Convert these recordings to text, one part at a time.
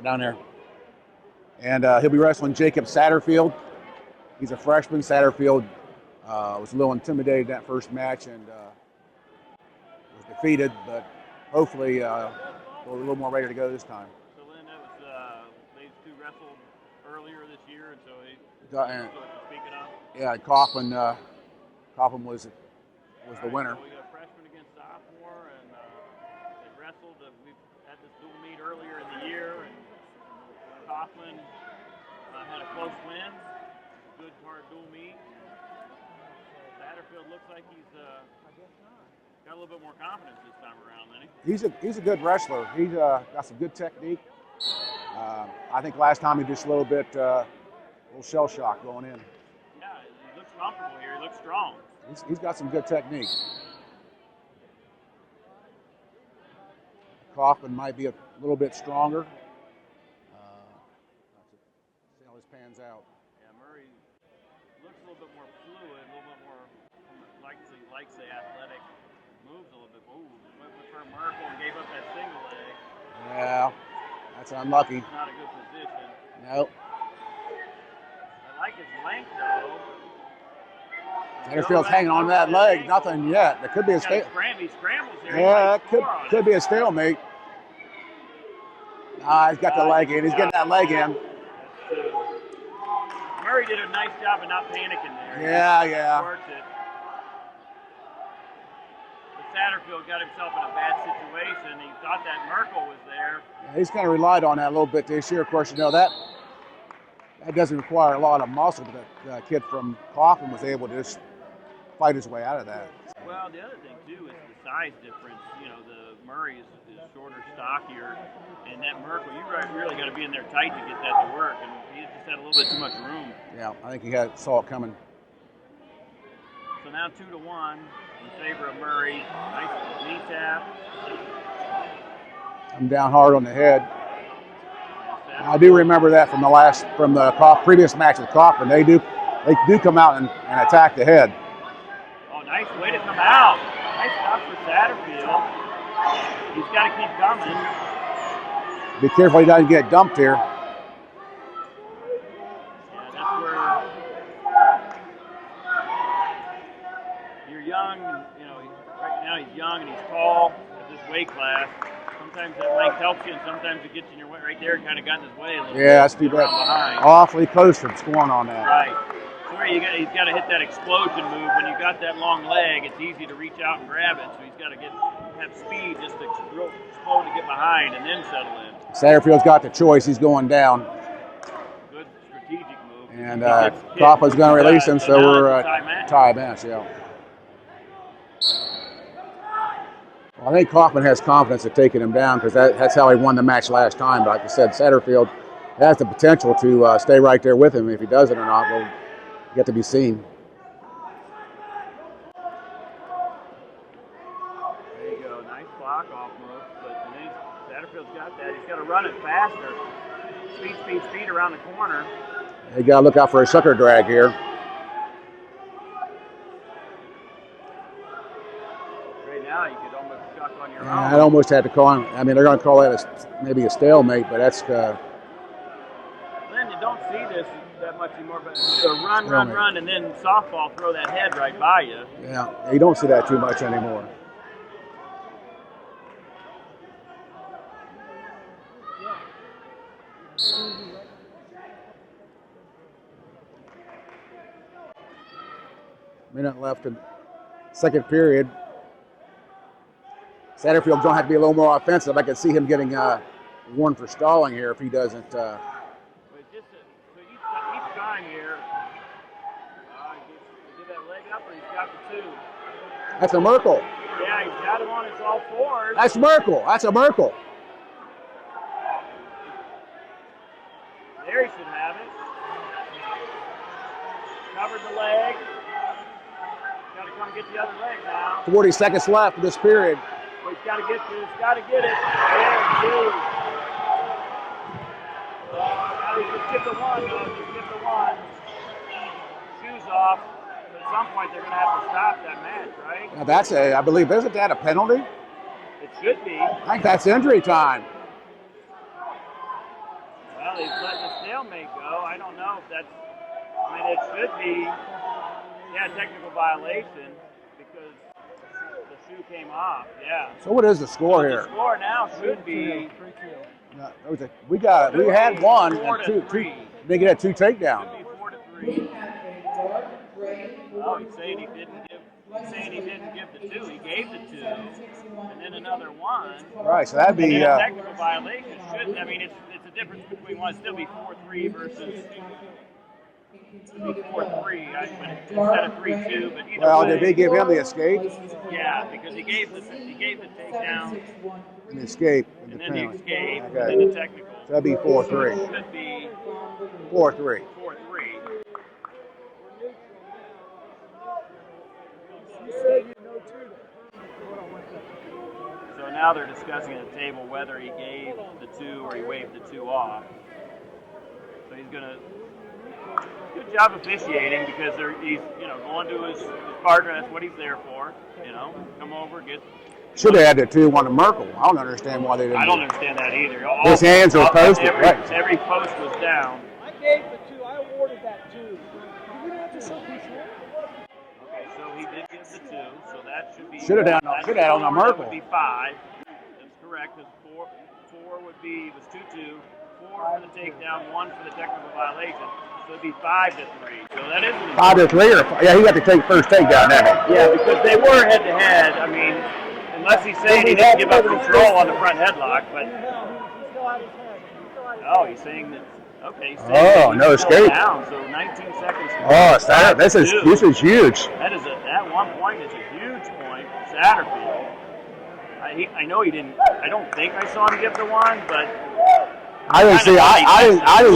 down there. And he'll be wrestling Jacob Satterfield. He's a freshman. Satterfield was a little intimidated in that first match and was defeated, but hopefully a little more ready to go this time. So Lynn, that was these two wrestled earlier this year, and so he speaking of. Yeah, Coffman was the winner. So we got freshman against sophomore, and they wrestled. We've had this dual meet earlier in the year, and Coffman had a close win. Good hard dual meet. Satterfield looks like he's got a little bit more confidence this time around, then he's a good wrestler. He's got some good technique. I think last time he just a little shell shock going in. Yeah, he looks comfortable here. He looks strong. He's got some good technique. Coffman might be a little bit stronger. See how this pans out. Yeah, Murray looks a little bit more fluid, a little bit more likes the athletic moves a little bit. Ooh, went for Merkel and gave up that single leg. Yeah, that's unlucky. Not a good position. Nope. I like his length though. Satterfield's hanging on to that leg. Nothing yet. It could be a stalemate. He scrambles here. Yeah, it could be a stalemate. He's got the leg in. He's getting that leg in. Murray did a nice job of not panicking there. Yeah. Worked it. But Satterfield got himself in a bad situation. He thought that Merkel was there. Yeah, he's kind of relied on that a little bit this year. Of course, you know that doesn't require a lot of muscle, but the kid from Coffman was able to just fight his way out of that. Well, the other thing too is the size difference. You know, the Murray is shorter, stockier, and that Merkel, you really got to be in there tight to get that to work, and he just had a little bit too much room. Yeah, I think he saw it coming. So now 2-1 in favor of Murray. Nice knee tap. I'm down hard on the head. I do remember that from the previous match with Coffman. They do come out and attack the head. Oh, nice way to come out. Nice stop for Satterfield. He's got to keep coming. Be careful he doesn't get dumped here. Yeah, that's where you're young. You know, right now he's young and he's tall at this weight class. Sometimes that length helps you, and sometimes it gets in your way. Right there, kind of got in his way a little bit. Yeah, that's too bad. Awfully close from scoring on that. Right. So he's got to hit that explosion move. When you got that long leg, it's easy to reach out and grab it. So he's got to have speed just to explode to get behind and then settle in. Satterfield's got the choice. He's going down. Good strategic move. And Coffman's going to release him, so we're tie match. Yeah. Well, I think Coffman has confidence of taking him down because that's how he won the match last time. But like I said, Satterfield has the potential to stay right there with him. If he does it or not, will get to be seen. There you go. Nice block off move. But Satterfield's got that. He's got to run it faster. Speed around the corner. You got to look out for a sucker drag here. Right now, you could almost chuck on your own. I almost had to call him. I mean, they're going to call that maybe a stalemate, but that's. Then you don't see this that much anymore, but the run, and then softball throw that head right by you. Yeah, you don't see that too much anymore. Minute left in second period. Satterfield's going to have to be a little more offensive. I could see him getting warned for stalling here if he doesn't. So he's trying here. He did that leg up, or he's got the two. That's a Merkel. Yeah, he's got him on his all fours. That's Merkel. That's a Merkel. There he should have it. Covered the leg. Got to come get the other leg now. 40 seconds left in this period. But he's got to get this. Got to get it. There, two. Just get the one, though. Just get the one. Shoes off. At some point, they're going to have to stop that match, right? Now I believe, isn't that a penalty? It should be. I think that's injury time. that's, I mean, it should be, yeah, technical violation because the shoe came off, yeah. So what is the score So here? the score now should be No, we had one and 4-3. They get 2 takedowns. Should be 4-3. Oh, he's saying he didn't give the 2. He gave the 2, and then another 1. Right, so that'd And be then a technical violation shouldn't. I mean, it's a difference between one. It'd still be 4-3 versus. It'd be 4-3 instead of 3-2. But either well, way, did they give him the escape? Yeah, because he gave the takedown The escape. and then the escape Okay. and then the technical. So that'd be 4-3. So it should be 4-3. 4-3. So now they're discussing at the table whether he gave the 2 or he waved the 2 off. So he's gonna good job officiating because he's going to his partner. That's what he's there for. Come over, get. Should have had the 2 on the Merkel. I don't understand why they didn't. I don't understand that either. His hands were posted. Right. Every post was down. I gave the 2. I awarded that 2. Do we not have to show control? Okay, so he did give the 2, so that should be. Should have had on the Merkel. That would be 5. That's correct. Because 4 would be was 2-2. 4 for the takedown, 1 for the technical violation. So it'd be 5-3. So that isn't 5-3 or yeah, he got to take first takedown. Yeah, because they were head to head. I mean, unless he's saying he didn't give up control on the front headlock, but he's saying that. Okay. He's saying no escape. Down, so 19 seconds. This is huge. That 1 point is a huge point. Satterfield. I know he didn't. I don't think I saw him give the 1, but I didn't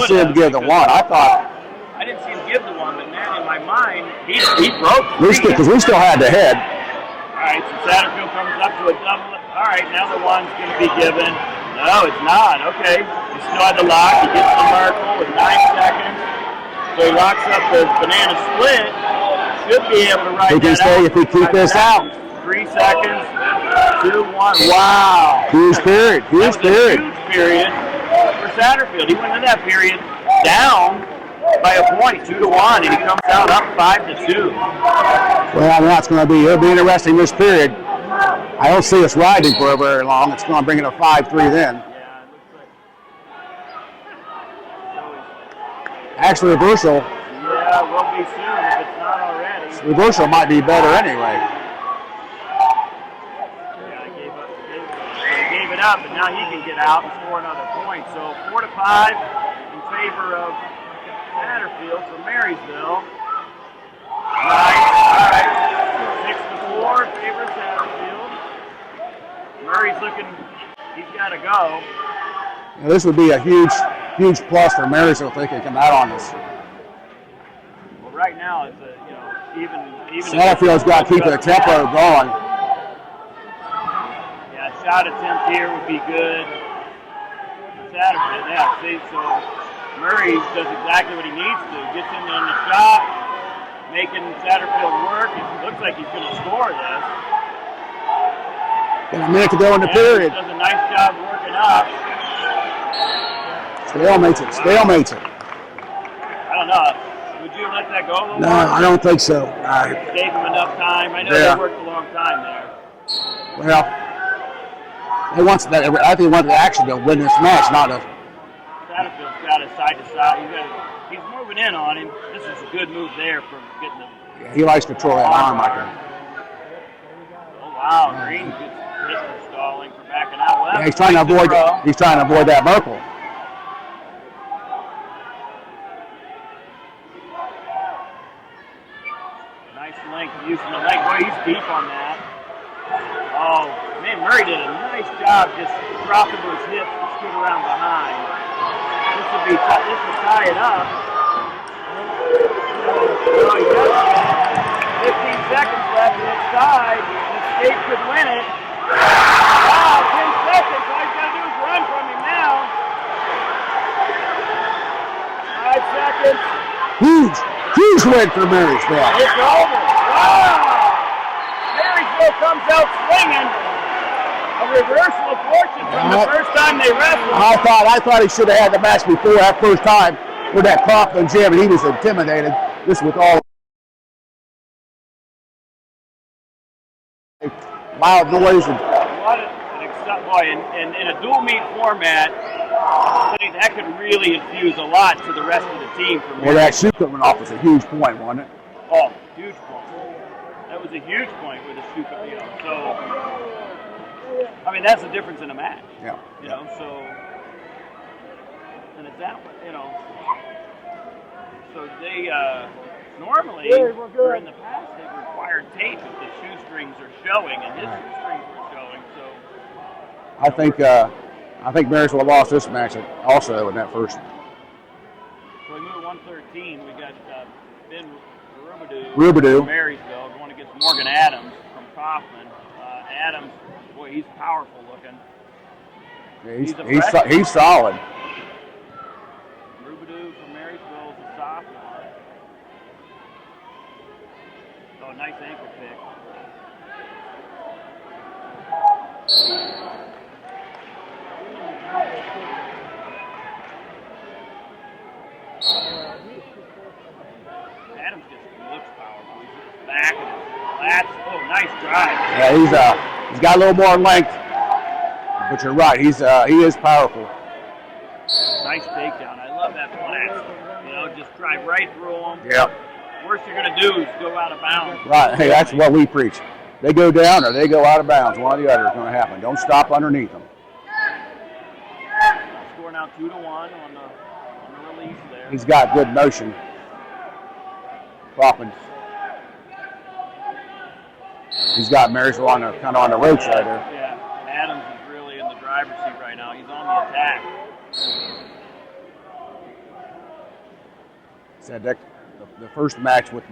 see him give the 1. I thought. I didn't see him give the 1, but now in my mind, he broke. Because we still had the head. All right, so Satterfield comes up to a double. All right, now the 1's going to be given. No, it's not. Okay, he still had the lock. He gets the Merkel with 9 seconds. So he locks up the banana split. Should be able to ride He can that stay out. if he keep this out. 3 seconds. 2-1. Wow. Huge period. Huge period. Huge period for Satterfield. He went into that period down by a point, 2-1, and he comes out up 5-2. Well, that's going to it'll be interesting this period. I don't see us riding for very long. It's going to bring it a 5-3 then. Yeah, it looks like. Actually, reversal. Yeah, will be soon if it's not already. Reversal might be better anyway. Yeah, he gave it up, but now he can get out and score another point. So 4-5 in favor of Satterfield from Marysville. Nice. All right. 6-4 favor Satterfield. Murray's looking. He's got to go. Now, this would be a huge plus for Marysville if they could come out on this. Well, right now it's even. Satterfield's got to keep the tempo going. Yeah, a shot attempt here would be good. Satterfield, yeah. See, so Murray does exactly what he needs to. Gets in on the shot, making Satterfield work. It looks like he's going to score this. Got a minute to go in the period. He does a nice job working up. Stalemates it. I don't know. Would you let that go a little No, more? I don't think so. Gave him enough time. I know Yeah. they worked a long time there. Well, I think he wants the action to win this match, not a. Satterfield's got it side to side. He's moving in on him. This is a good move there for getting the. Yeah, he likes to control that arm like that. Oh wow, Green gets hit for stalling for backing out. Well, Yeah, he's trying to avoid that Merkel. Nice length, using the leg. Boy, he's deep on that. Oh man, Murray did a nice job just dropping to his hips and scoot around behind. This will tie it up. Oh, he does. 15 seconds left and it's tied. Escape could win it. Wow, 10 seconds. All he's got to do is run from him now. 5 seconds. Huge win for Marysville. It's over. Wow. Marysville comes out swinging. A reversal of fortune from the first time they wrestled. I thought he should have had the match before that first time. with that Coffman jab, and he was intimidated. This with all loud noise and What an boy, in a dual meet format, I think that could really infuse a lot to the rest of the team. well, that shoot coming off was a huge point, wasn't it? Oh, huge point. That was a huge point with the shoot, so I mean that's the difference in a match. Yeah. You know, so and it's that way, so they normally or in the past they've required tape if the shoestrings are showing, and his shoestrings were showing. So I think Marysville lost this match also in that first. So we move 113. We got Ben Rubidou from Marysville going against Morgan Adams from Coffman. Adams, boy, he's powerful looking. Yeah, he's solid. Rubidou from Marysville is a sophomore. Oh, nice ankle pick. Adams just looks powerful. He's back and lats. Oh, nice drive. Yeah, he's got a little more length, but you're right. He is powerful. Nice takedown. I love that flat. Just drive right through them. Yeah. Worst you're gonna do is go out of bounds. Right. Hey, that's what we preach. They go down or they go out of bounds. One or the other is going to happen. Don't stop underneath them. Score now 2-1 on the release there. He's got good motion. Coffman. He's got Marysville kind of on the ropes right there. Yeah, Adams is really in the driver's seat right now. He's on the attack. Said that the first match with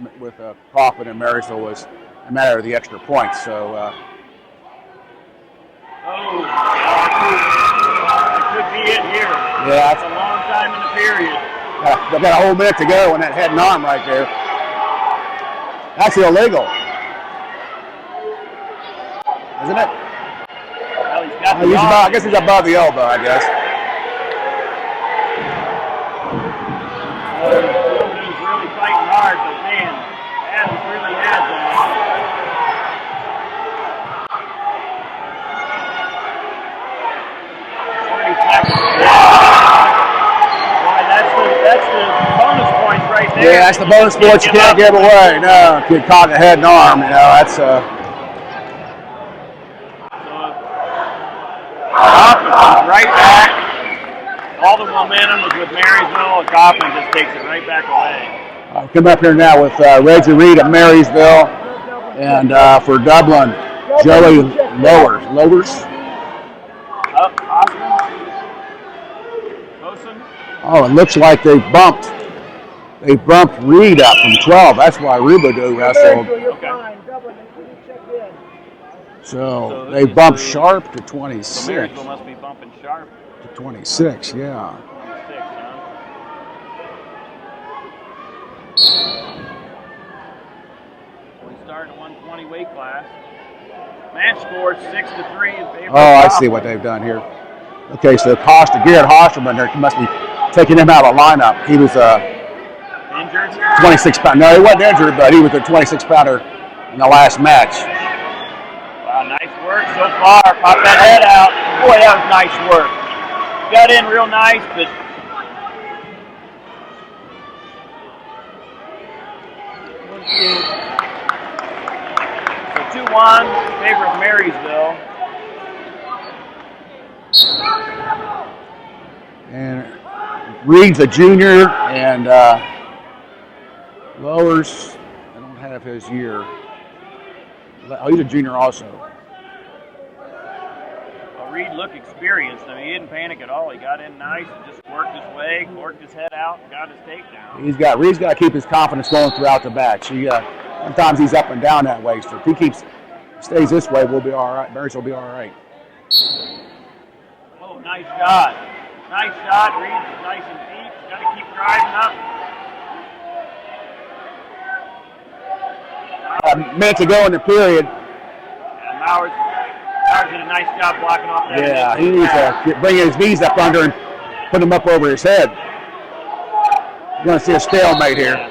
Coffman and Marysville was a matter of the extra points. So. That could be it here. Yeah, it's a long time in the period. They've got a whole minute to go on that head and arm right there. That's illegal, isn't it? Well, he's got I guess he's above the elbow, I guess. He's really fighting hard, but man, Adams really has that. Boy, that's the bonus points right there. Yeah, that's the bonus points you can't give away. No, get caught in the head and arm. That's right back. All the momentum was with Marysville, and Coffman just takes it right back away. Come up here now with Reggie Reed of Marysville, and for Dublin, Joey Lowers. Oh, it looks like they bumped Reed up from 12. That's why Rubidou wrestled. So they bumped Sharp to 26. So Marysville must be bumping Sharp to 26, yeah. 26, huh? We start at 120 weight class. Match score 6-3 in favor of I see what they've done here. Okay, so Garrett Hosterman there must be taking him out of the lineup. He was injured? 26 pounder. No, he wasn't injured, but he was a 26 pounder in the last match. Wow, nice work so far. Pop that head out. Boy, that was nice work. Got in real nice, but so 2-1 in favor of Marysville. And Reed's a junior, and Lowers, I don't have his year. Oh, he's a junior also. Well, Reed looked experienced. I mean, he didn't panic at all. He got in nice and just worked his way, worked his head out, and got his takedown. Reed's got to keep his confidence going throughout the match. Sometimes he's up and down that way. So if he stays this way, we'll be all right. Marysville will be all right. Oh, nice shot. Nice shot. Reed's nice and deep. Got to keep driving up. A minute to go in the period. Yeah, Mowers did a nice job blocking off that. Yeah, he needs to bring his knees up under and put them up over his head. You're going to see a stalemate here. Yeah,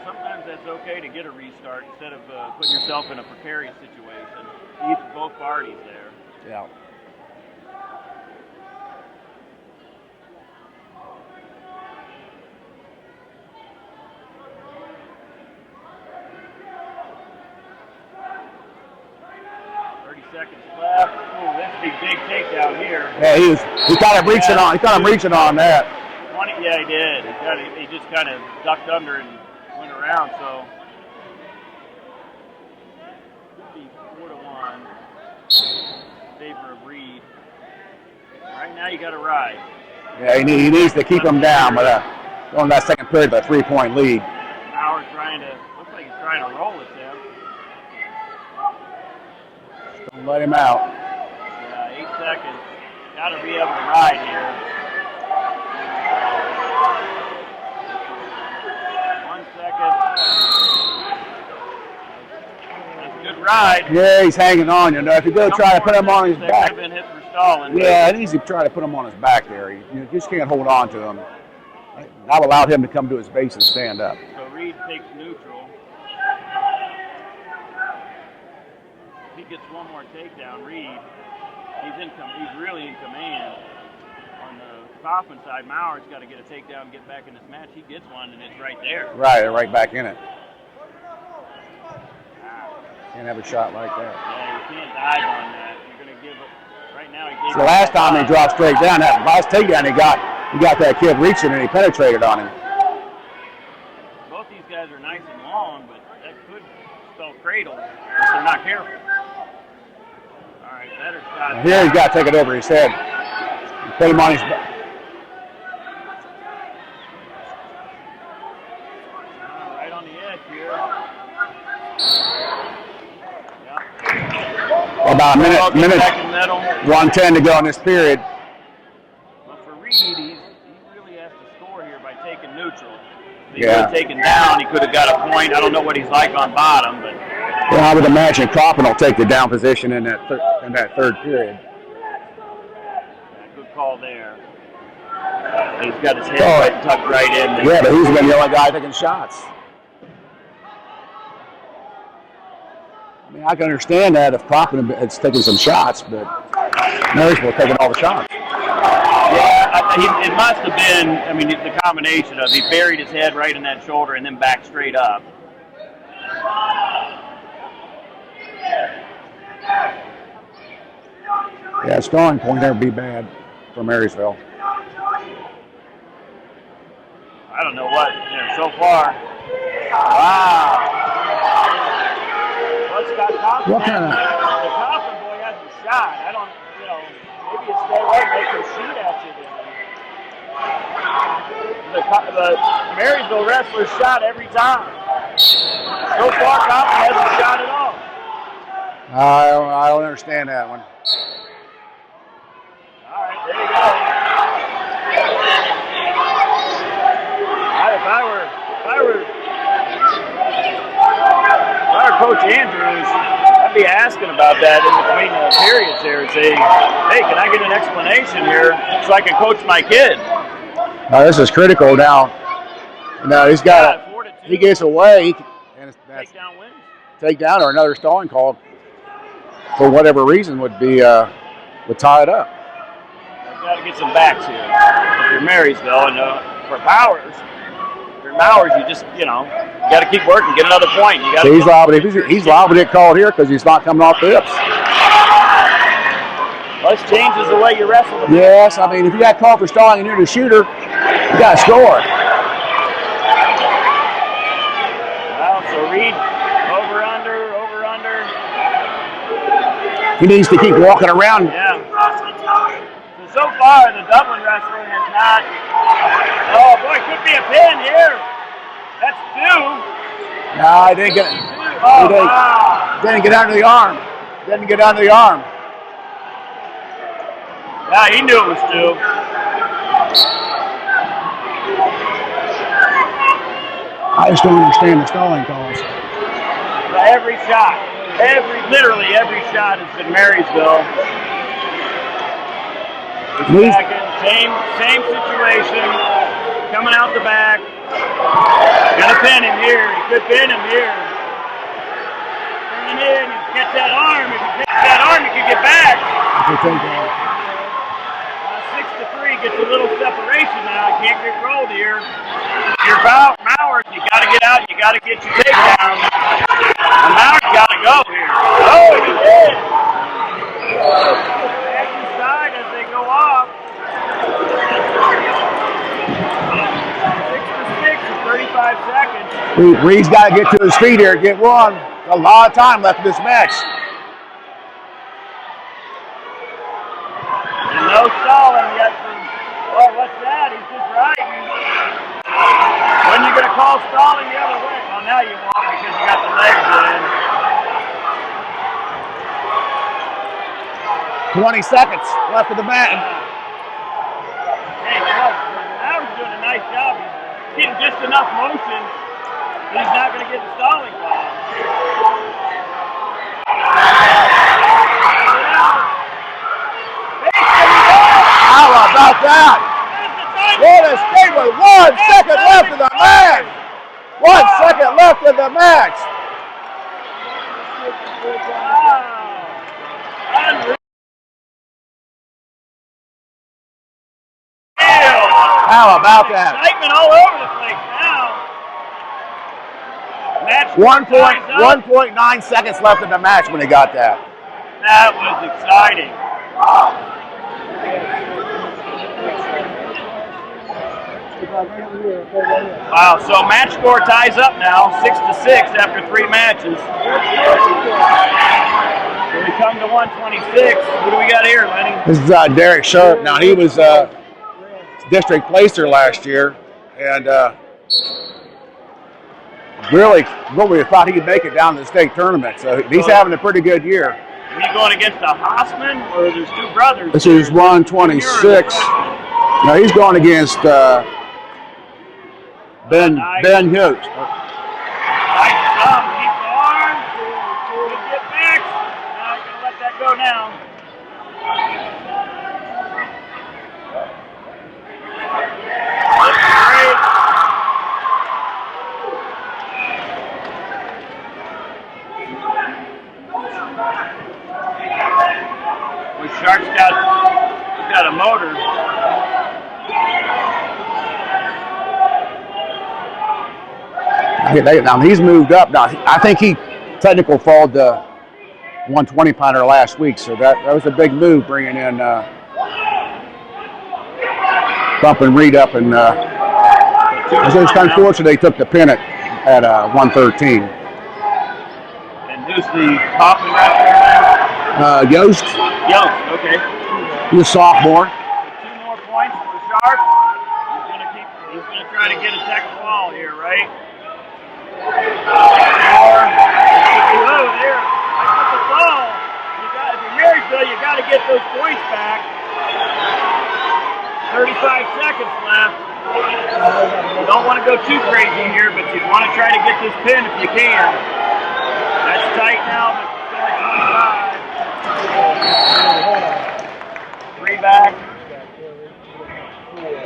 sometimes that's okay to get a restart instead of putting yourself in a precarious situation. Both parties there. Yeah. Seconds left. Ooh, that's a big takedown here. Yeah, he kind of reaching on. He kind of reaching on that. 20, yeah, he did. He just kind of ducked under and went around. So 4-1 in favor of Reed. Right now, you got to ride. Yeah, he needs to keep him down, but going that second period, but a 3-point lead. Howard looks like he's trying to roll it, Tim. Don't let him out. Yeah, 8 seconds. Got to be able to ride here. 1 second. That's a good ride. Yeah, he's hanging on. You know, if you go try to put him on his back. Been hit for stalling. Yeah, it needs to try to put him on his back there. You just can't hold on to him. I've allowed him to come to his base and stand up. So Reed takes neutral. If he gets one more takedown, Reed, he's really in command. On the Coffman side, Maurer's got to get a takedown and get back in this match. He gets one, and it's right there. Right back in it. Can't have a shot like that. Yeah, you can't dive on that. You're going to give it. Right now, he gave the last time he dropped straight down, that last takedown he got that kid reaching and he penetrated on him. Both these guys are nice and long, but that could spell cradle if they're not careful. All right, better shot. Here he's got to take it over his head. Put him on his back. Right on the edge here. About a minute 1:10 to go in this period. But for Reed, he really has to score here by taking neutral. If he would Yeah. have taken down, he could have got a point. I don't know what he's like on bottom, but Well, I would imagine Coffman will take the down position in that third period. good call there. He's got his head tucked right in there. Yeah, but he's been the only guy taking shots. I mean, I can understand that if Coffman is taking some shots, but Marysville taking all the shots. Yeah, it must have been, I mean, the combination of he buried his head right in that shoulder and then back straight up. Yeah, scoring point there would be bad for Marysville. I don't know what, so far. Wow. What's got Coffman? What kind of? The Coffman boy has a shot. I don't, maybe it's stay away and make him shoot at you then. The Marysville wrestler shot every time. So far, Coffman hasn't shot at all. I don't understand that one. All right, there you go. If I were Coach Andrews, I'd be asking about that in between the periods there and say, hey, can I get an explanation here so I can coach my kid? This is critical now. He's got he gets away, and that's takedown or another stalling call for whatever reason would tie it up. I've got to get some backs here. If you're Marysville, and for Powers, you just, you got to keep working, get another point. You got. So he's liable to get called here because he's not coming off the hips. Well, this changes the way you wrestle. Yes, I mean, if you got called for stalling and you're the shooter, you got to score. Well, so Reed, over, under. He needs to keep walking around. Yeah. So far, the Dublin wrestler has not. Oh, boy, could be a pin here. That's 2. No, he didn't get it. Didn't get under the arm. Didn't get under the arm. Yeah, he knew it was 2. I just don't understand the stalling calls. Literally every shot has been Marysville. Same situation. Coming out the back. Gonna pin him here. He could pin him here. Turning in. He gets that arm. If he gets that arm, he could get back. 6-3 gets a little separation now. Can't get rolled here. You're about Mowers. You got to get out. You got to get your takedown. And Mowers got to go here. Oh, he did. Action side as they go off. 6-6 in 35 seconds. Reed's got to get to his feet here, get one. A lot of time left in this match. And no stalling yet from, oh, what's that? He's just riding. When you going to call stalling the other way? Well, now you won't because you got the legs in. 20 seconds left of the match. Hey, Howard's doing a nice job. He's getting just enough motion. He's not going to get the stalling call. How about that? What a escape with 1 second left in the match. 1 second left in the match. How about that? Excitement all over the place now. Match 1.9 seconds left in the match when he got that. That was exciting. Wow, so match score ties up now, 6-6 after 3 matches. So we come to 126. What do we got here, Lenny? This is Derek Sharp. Now, he was district placer last year, and really thought he'd make it down to the state tournament. So he's having a pretty good year. Are you going against the Hossman, or there's 2 brothers? This is 126. Now he's going against Ben Hughes. Nice job. Keep the arm. Get back. Now I'm going to let that go now. Well, Sharp's got a motor. Now he's moved up. Now I think he technical falled to 120 pounder last week, so that was a big move bringing in bumping Reed up, and it's unfortunate they took the pin at 113. And who's the Coffman wrestler? Yost. Yost, okay. He's a sophomore. So 2 more points for Sharp. He's gonna try to get a second fall here, right? Oh, there. I put the ball. If you're Marysville, you got to get those points back. 35 seconds left. You don't want to go too crazy here, but you want to try to get this pin if you can. That's tight now, but still at 25. 3 back.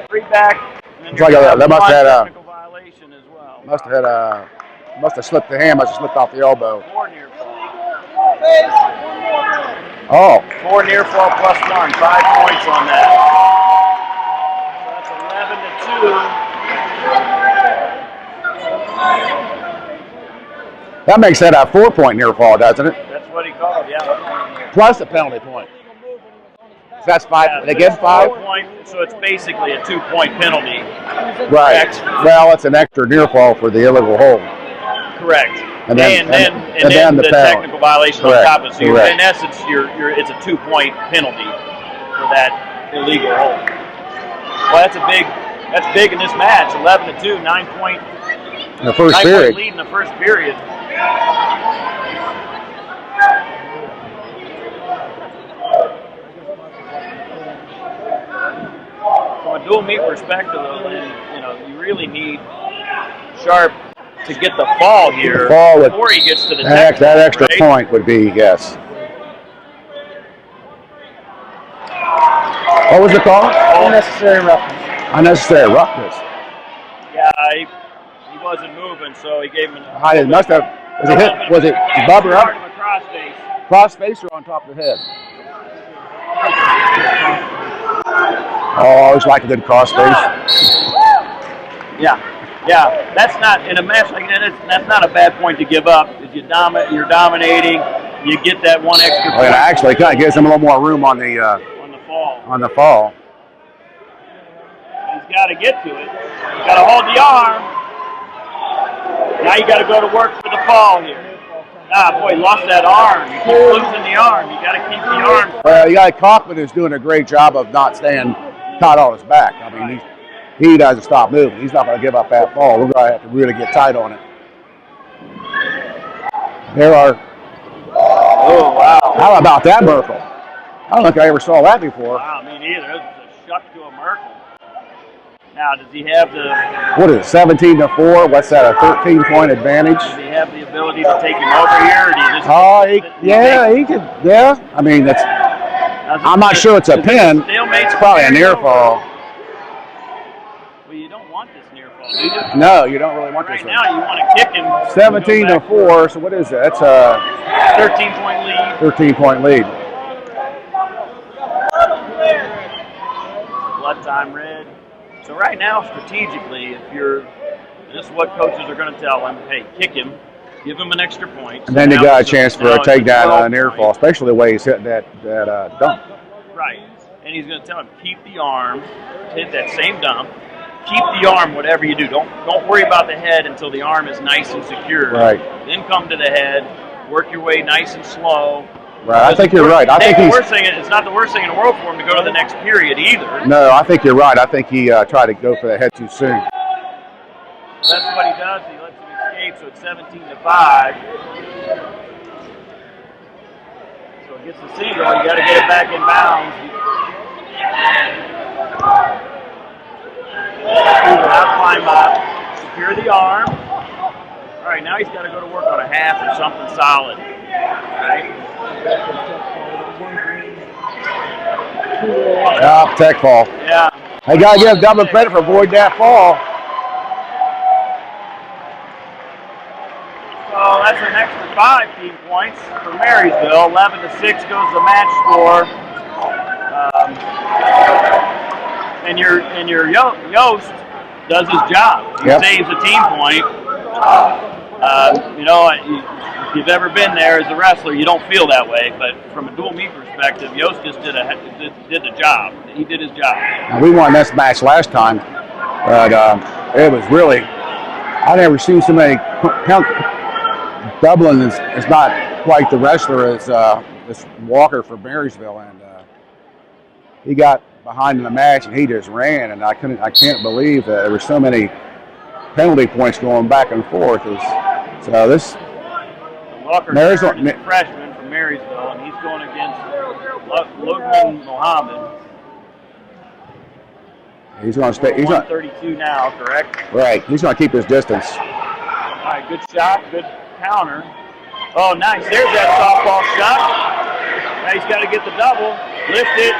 3 back. And then That must have had technical violation as well. must have slipped the hand, must have slipped off the elbow. 4 near fall. Oh. 4 near fall plus 1, 5 points on that. So that's 11-2. That makes that a 4-point near fall, doesn't it? That's what he called, yeah. Plus a penalty point. So that's 5. Yeah, They get 5. So it's basically a 2-point penalty. Right. Well, it's an extra near fall for the illegal hold. Correct. And then the technical violation on top of it. So Correct. in essence, it's a 2-point penalty for that illegal hold. Well, that's big in this match. 11-2, 9-point. In the first period. Lead in the first period. From a dual meet perspective, though, you really need Sharp to get the fall here before he gets to the technical, that extra right? point would be, yes. What was the call? Unnecessary roughness. Unnecessary roughness. Yeah, he wasn't moving, so he gave him. It must have. Was it hit? Was it bubber up? Cross face. Cross face or on top of the head? Oh, I always like a good cross face. Yeah. That's not in a match like that. That's not a bad point to give up. If you're dominating, you get that one extra point. It actually kind of gives him a little more room on the fall. On the fall. He's got to get to it. He's got to hold the arm. Now you got to go to work for the fall here. Boy, lost that arm. You keep losing the arm. You got to keep the arm. Well, you got Coffman is doing a great job of not staying caught on his back. I mean, he doesn't stop moving. He's not going to give up that fall. We're going to have to really get tight on it. There are. Oh, wow. How about that Merkel? I don't think I ever saw that before. Wow, me neither. It was a shuck to a Merkel. Now, does he have the... What is it, 17-4? What's that, a 13-point advantage? Does he have the ability to take him over here, or do you just... He could, yeah. I mean, that's... I'm not sure it's a pin. It's probably a near fall. Well, you don't want this near fall, do you? No, you don't really want this one. Right now, you want to kick him. 17-4, so what is that? That's a... 13-point lead. 13-point lead. Blood time red. So right now, strategically, this is what coaches are going to tell him, hey, kick him, give him an extra point. And then you got a chance for a takedown on an near fall, especially the way he's hitting that dump. Right. And he's going to tell him, keep the arm, hit that same dump, keep the arm whatever you do. Don't worry about the head until the arm is nice and secure. Right. Then come to the head, work your way nice and slow. Right, I think you're right. I think it's not the worst thing in the world for him to go to the next period either. No, I think you're right. I think he tried to go for the head too soon. Well, that's what he does. He lets him escape, so it's 17-5. So it gets the single. You got to get it back in bounds. Now climb up, secure the arm. All right, now he's got to go to work on a half or something solid. All right. Tech fall. Yeah. I got to give double credit for avoiding that fall. So that's an extra 5 team points for Marysville. 11-6 goes the match score. And your Yost does his job. He saves a team point. If you've ever been there as a wrestler, you don't feel that way. But from a dual meet perspective, Yost just did the job. He did his job. Now, we won this match last time, but it was really, I've never seen so many. Dublin is not quite the wrestler as this Walker for Marysville, and he got behind in the match and he just ran, and I can't believe that there were so many penalty points going back and forth. So this Walker is a freshman from Marysville, and he's going against Lukman Mohammed. He's going to stay. He's 132 now, correct? Right. He's going to keep his distance. All right, good shot, good counter. Oh, nice. There's that softball shot. Now he's got to get the double. Lift it.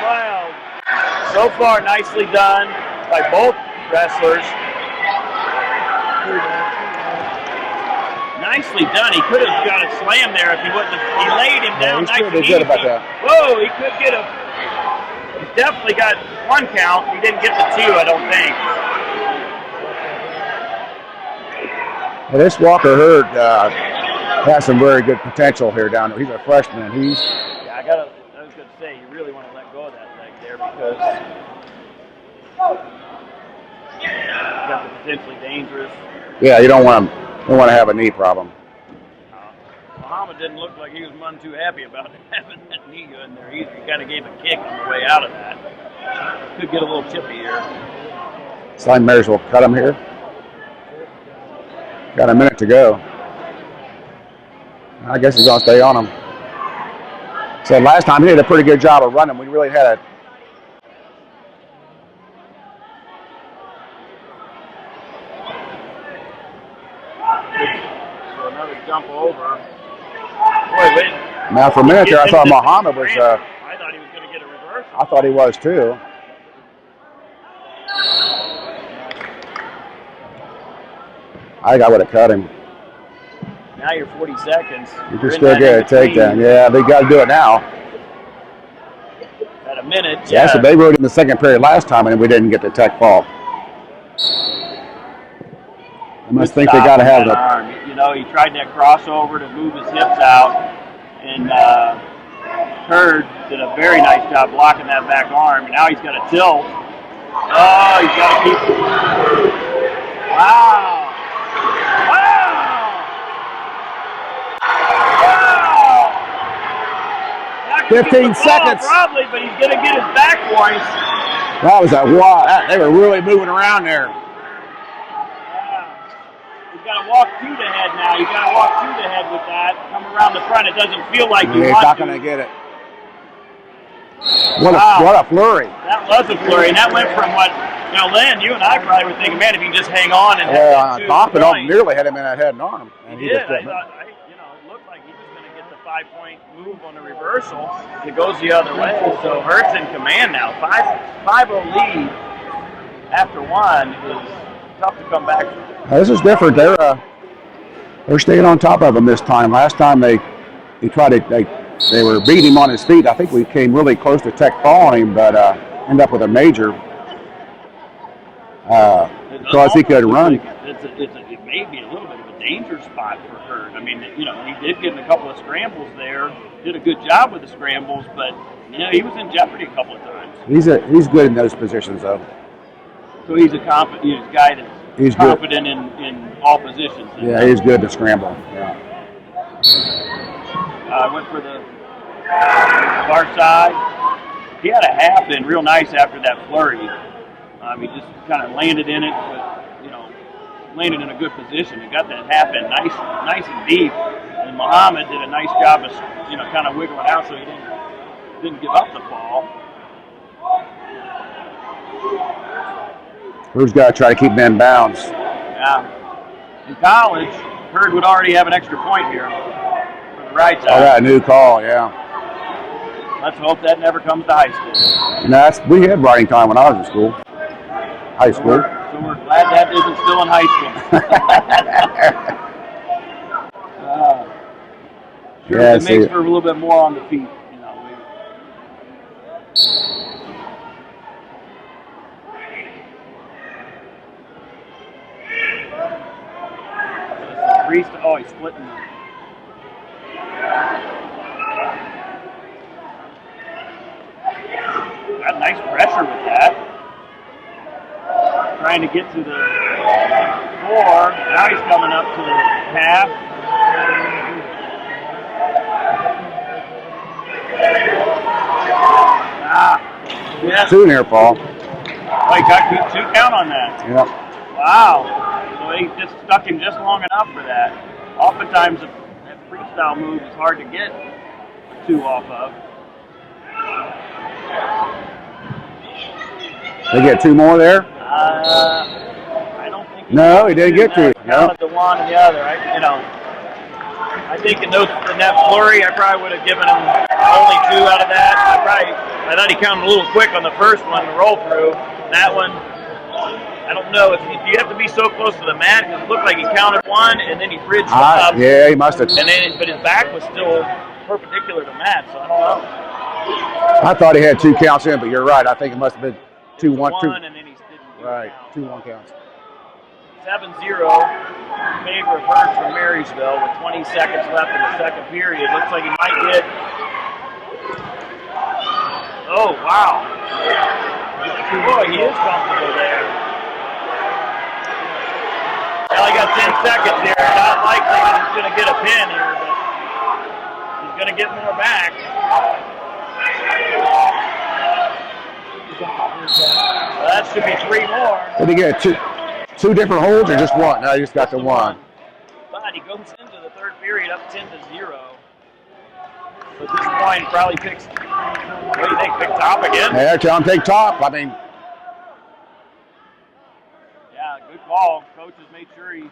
Wow. So far, nicely done by both wrestlers. Nicely done. He could have got a slam there if he wouldn't have. He laid him down nice and easy. About that. Whoa, he could get he's definitely got one count. He didn't get the 2, I don't think. Well, this Walker Hurd has some very good potential here down there. He's a freshman. And he's. Yeah, I was going to say, you really want to let go of that leg there because it's potentially dangerous. Yeah, you don't want to have a knee problem. Muhammad didn't look like he was none too happy about having that knee in there either. He kind of gave a kick on the way out of that. Could get a little chippy here. Slime Marysville cut him here. Got a minute to go. I guess he's going to stay on him. So last time he did a pretty good job of running. We really had a So another jump over. Boy, Now, for a minute there, I thought Muhammad was. I thought he was going to get a reversal. I thought he was too. I think I would have cut him. Now you're 40 seconds. You can still get a takedown. Yeah, they got to do it now. At a minute. Yeah, so they rode in the second period last time, and we didn't get the tech fall. I must think they got to have the arm. You know, he tried that crossover to move his hips out, and Hurd did a very nice job blocking that back arm. And now he's got to tilt. Oh, he's got to keep. Wow. 15 seconds. Probably, but he's going to get his back points. That was a wow. They were really moving around there. You've got to walk to the head now. You've got to walk to the head with that. Come around the front. It doesn't feel like you want to. He's not going to get it. What a flurry. That was a flurry, and that went from what, you know, Lynn, you and I probably were thinking, man, if you can just hang on and Coffman nearly had him in that head and arm. And he did. I thought, it looked like he was going to get the 5-point move on the reversal. It goes the other way, so Hurt's in command now. 5-0 lead after one is tough to come back from. This is different. They're staying on top of him this time. Last time they were beating him on his feet. I think we came really close to tech falling him, but end up with a major because he could run. It may be a little bit of a danger spot for Hurd. I mean, you know, he did get in a couple of scrambles there. Did a good job with the scrambles, but you know, he was in jeopardy a couple of times. He's good in those positions, though. So he's a guy that's confident in all positions. Yeah, he's good to scramble. Yeah. Went for the far side. He had a half in real nice after that flurry. He just kind of landed in it, but, you know, landed in a good position. He got that half in nice and deep. And Muhammad did a nice job of, you know, kind of wiggling out so he didn't give up the fall. Who's got to try to keep him in bounds? Yeah. In college, Hurd would already have an extra point here for the right side. Oh, that new call, yeah. Let's hope that never comes to high school. And we had riding time when I was in school. High school. So we're glad that isn't still in high school. It makes for a little bit more on the feet. You know, he's splitting them. Got nice pressure with that. Trying to get to the 4. Now he's coming up to the half. Yes. 2 near fall. Oh, he got 2 count on that. Yep. Wow. So he just stuck him just long enough for that. Oftentimes, that freestyle move is hard to get 2 off of. They get 2 more there? I don't think. He didn't get 2. No. The one and the other. I think in that flurry, I probably would have given him only 2 out of that. I thought he counted a little quick on the first one, the roll through. That one, I don't know if you have to be so close to the mat. It looked like he counted 1 and then he bridged up. Yeah, he must have. But his back was still perpendicular to mat, so I don't know. I thought he had 2 counts in, but you're right. I think it must have been 2-1. 1 and then he didn't. Right, 2-1 counts. 7-0 in favor of Hurd from Marysville with 20 seconds left in the second period. Looks like he might get. Oh, wow. Boy, he is comfortable there. Well, he got 10 seconds here. Not likely that he's going to get a pin here, but he's going to get more back. Well, that should be 3 more. Did he get 2 different holds or just 1? No, he just got the 1. But he goes into the third period up 10-0. At this point, probably picks. What do you think? Pick top again? Yeah, tell him take top. I mean. Yeah, good call. Coach has made sure he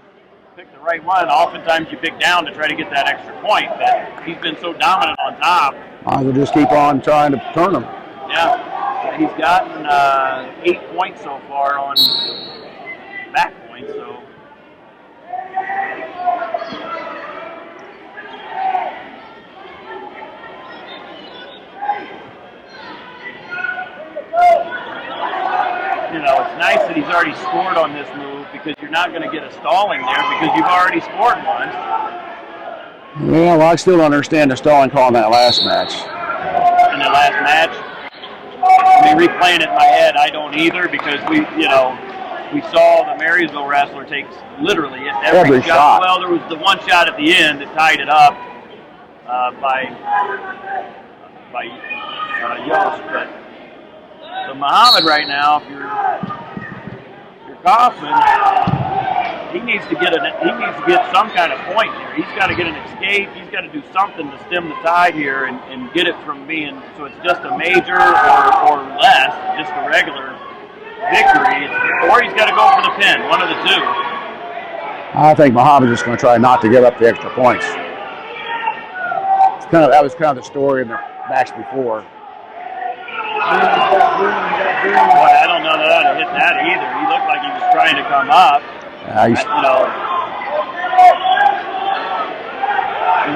pick the right one. Oftentimes you pick down to try to get that extra point, but he's been so dominant on top. I will just keep on trying to turn him. Yeah, he's gotten 8 points so far on back points, so. You know, it's nice that he's already scored on this move because you're not going to get a stalling there because you've already scored once. Yeah, well, I still don't understand the stalling call in that last match. In the last match? I mean, replaying it in my head, I don't either because we saw the Marysville wrestler take literally every shot. Well, there was the one shot at the end that tied it up by Yost, but so Muhammad right now, if you're Coffman, he needs to get some kind of point here. He's got to get an escape. He's got to do something to stem the tide here and get it from being so it's just a major or less, just a regular victory. Or he's got to go for the pin, one of the two. I think Muhammad's just going to try not to give up the extra points. That was kind of the story in the match before. Boy, I don't know that I would hit that either. He looked like he was trying to come up. And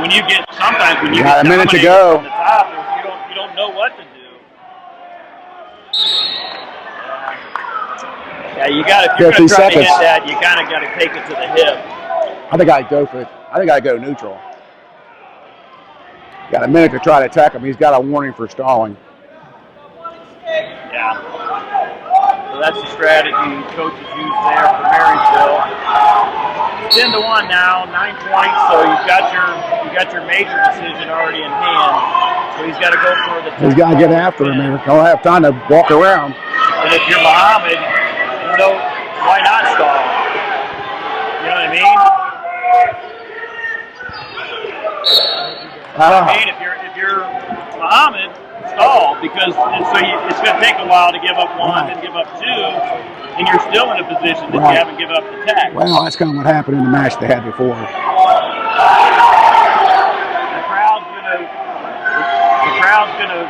when you get got a minute to go. From the top, you don't know what to do. Yeah, you got if you're going to try to hit that, you kind of got to take it to the hip. I think I'd go for it. I think I'd go neutral. Got a minute to try to attack him. He's got a warning for stalling. Yeah. So that's the strategy coaches use there for Marysville. It's 10-1 now, 9 points. So you got your major decision already in hand. So he's got to go for the. He's got to get after him there. Don't have time to walk around. And if you're Muhammad, why not stall? You know what I mean? If you're Muhammad, stall because it's going to take a while to give up one and give up two, and you're still in a position that you haven't given up the tag. Well, that's kind of what happened in the match they had before. The crowd's gonna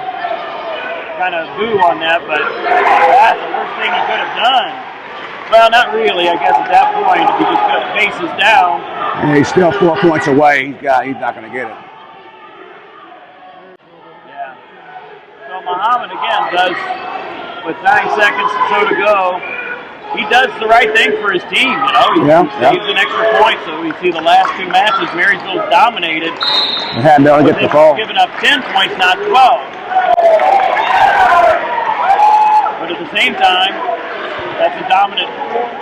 kind of boo on that, but that's the worst thing he could have done. Well, not really, I guess, at that point, if he just put faces down. And he's still 4 points away. He's not going to get it. Yeah. So Muhammad, again, does, with 9 seconds or so to go, he does the right thing for his team, He saves an extra point, so we see the last two matches, Marysville's dominated. They hadn't been able to get the ball. Giving up 10 points, not 12. But at the same time, that's a dominant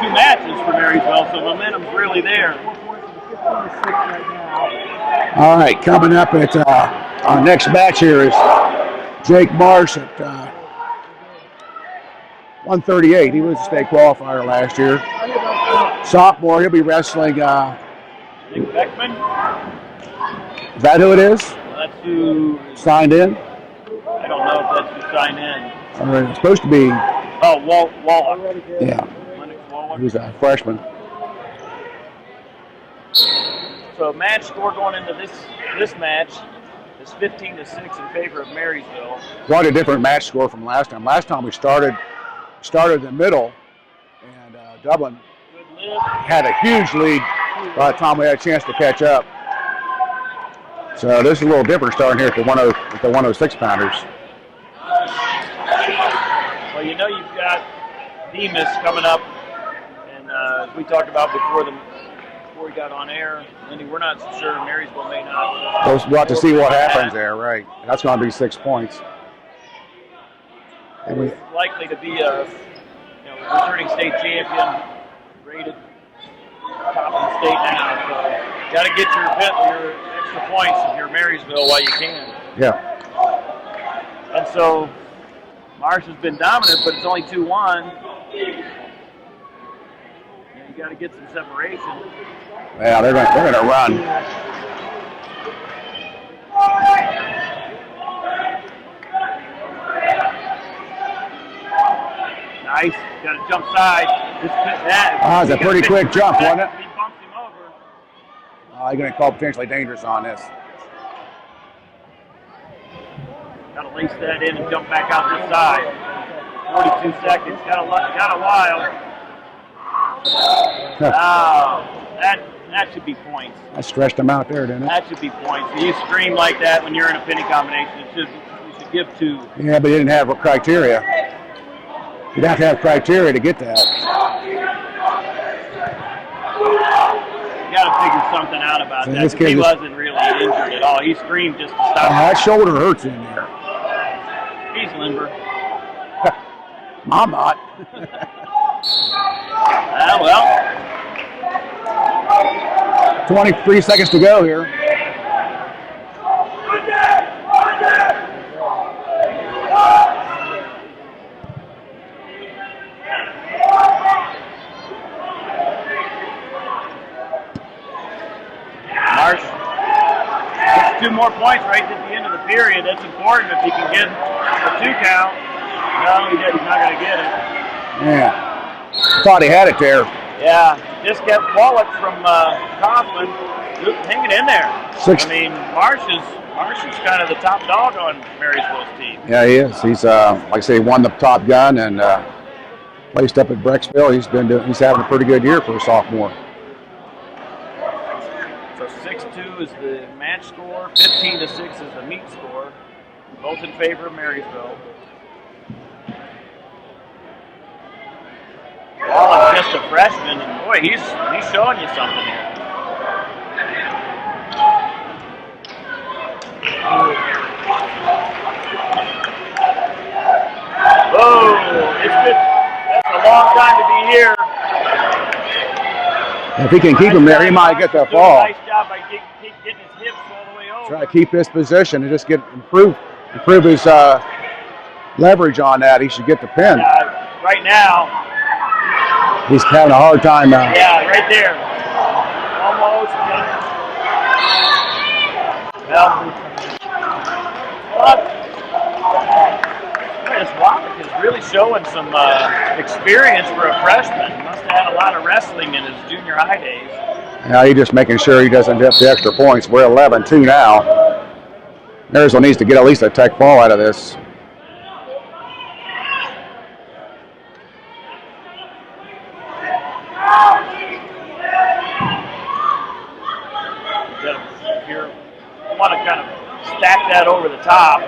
2 matches for Marysville, so momentum's really there. All right, coming up at our next match here is Jake Marsh at 138. He was a state qualifier last year. Sophomore, he'll be wrestling. Nick Beckman? Is that who it is? Well, that's who signed in. I don't know if that's who signed in. It's supposed to be. Oh, Wallach. Yeah. He was a freshman. So match score going into this match is 15-6 in favor of Marysville. Quite a different match score from last time. Last time we started in the middle, and Dublin had a huge lead by the time we had a chance to catch up. So this is a little different starting here at the 106 pounders. Well, you've got Demas coming up, and as we talked about before we got on air, Lindy, we're not sure. Marysville may not. We'll have to see what happens there, right? That's going to be 6 points. It's likely to be a returning state champion, rated top of the state now. So got to get your extra points if you're Marysville while you can. Yeah. And so Marsh has been dominant, but it's only 2-1. You got to get some separation. Yeah, they're going to run. Nice. Got to jump side. That was a pretty quick jump, wasn't it? He bumped him over. He's going to call potentially dangerous on this. Got to lace that in and jump back out this side. 42 seconds. Got a while. Oh, that should be points. I stretched him out there, didn't it? That should be points. You scream like that when you're in a pinning combination. You should give 2. Yeah, but he didn't have criteria. You'd have to have criteria to get that. You got to figure something out about So that. He wasn't really injured at all. He screamed just to stop. That shoulder hurts in there. He's limber. I'm not. Well. 23 seconds to go here. Marsh gets 2 more points right at the end of the period. That's important if he can get a 2 count. No, he's not going to get it. Yeah. Thought he had it there. Yeah, just kept Wallach from Coffman hanging in there. I mean, Marsh is kind of the top dog on Marysville's team. Yeah, he is. He's like I say, won the Top Gun and placed up at Brecksville. He's having a pretty good year for a sophomore. So 6-2 is the match score. 15-6 is the meet score. Both in favor of Marysville. Wallach just a freshman, and boy, he's showing you something here. Whoa, it's good. That's a long time to be here. If he can keep him there, he might get that fall. Nice job by getting his hips all the way over. Try to keep his position and just improve his leverage on that. He should get the pin. Right now. He's having a hard time now. Yeah, right there. Almost. Wallach is really showing some experience for a freshman. He must have had a lot of wrestling in his junior high days. Now he's just making sure he doesn't get the extra points. We're 11-2 now. Marysville needs to get at least a tech ball out of this. You want to kind of stack that over the top.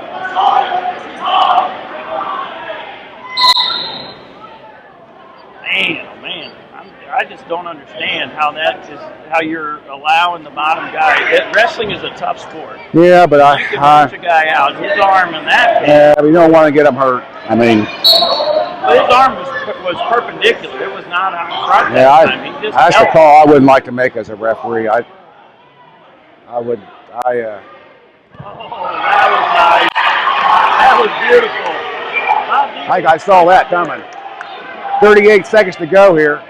Man, oh man, I just don't understand how you're allowing the bottom guy. Wrestling is a tough sport. Yeah, but you can push a guy out, his arm in that. Yeah, but you don't want to get him hurt. I mean, his arm was perpendicular. It was not on front. Yeah, that's the call I wouldn't like to make as a referee. I would. Oh, that was nice. That was beautiful. I saw that coming. 38 seconds to go here.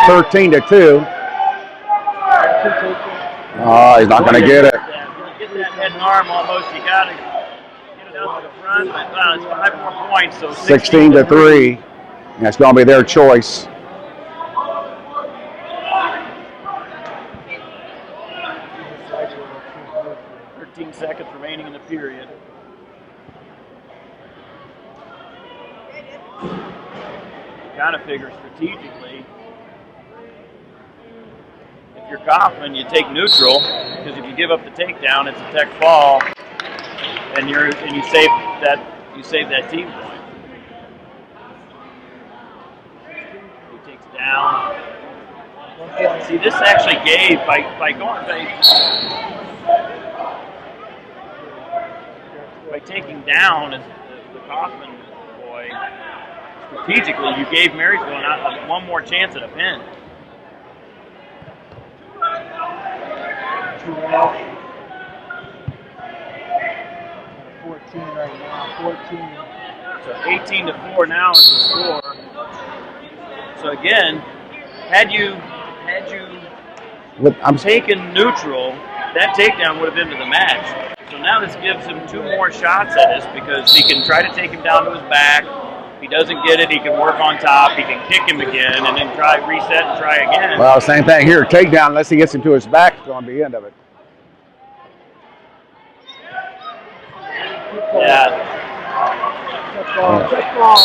13-2. Oh, he's not going to get it. Get that head and arm almost. You got to get it out to the front. Wow, it's 5 more points. So 16-3. And it's going to be their choice. 13 seconds remaining in the period. Kind of figure strategically, if you're Coffman, you take neutral, because if you give up the takedown, it's a tech fall, and you save that team point. He takes down. See, this actually gave by taking down as the Coffman boy. Strategically, you gave Marysville one more chance at a pin. 14 right now. 14. So 18-4 now is the score. So again, had you taken neutral, that takedown would have ended the match. So now this gives him 2 more shots at us because he can try to take him down to his back, he doesn't get it, he can work on top, he can kick him again, and then reset and try again. Well, same thing here. Takedown, unless he gets him to his back, it's going to be the end of it. Yeah. Check ball.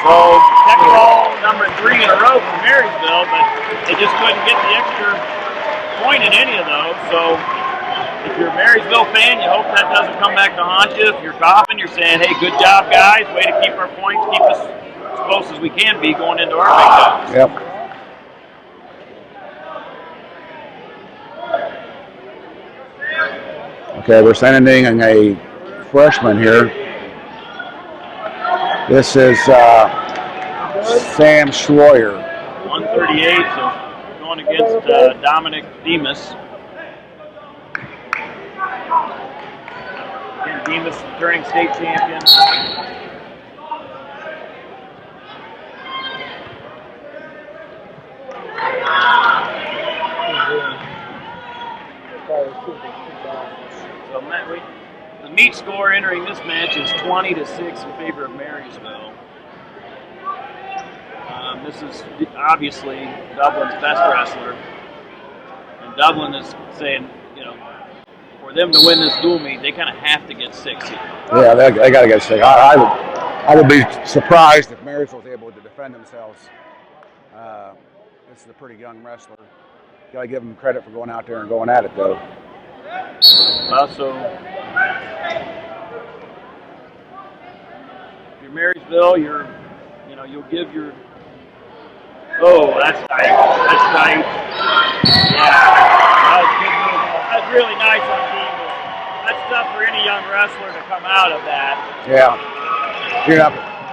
So, check ball number 3 in a row for Marysville, but they just couldn't get the extra point in any of those. So, if you're a Marysville fan, you hope that doesn't come back to haunt you. If you're Coffman, you're saying, hey, good job, guys. Way to keep our points, keep us as close as we can be going into our makeups. Yep. Okay, we're sending a freshman here. This is Sam Schroyer. 138, so going against Dominic Demas. Again, Demas, returning state champion. So the meet score entering this match is 20-6 in favor of Marysville. This is obviously Dublin's best wrestler, and Dublin is saying, for them to win this dual meet, they kind of have to get 6 here. Yeah, they got to get 6. I would be surprised if Marysville was able to defend themselves. This is a pretty young wrestler. Got to give them credit for going out there and going at it, though. So if you're Marysville, you'll give your. Oh, that's tight. That's tight. Yeah, that was good move. That's really nice on Demas. That's tough for any young wrestler to come out of that. Yeah.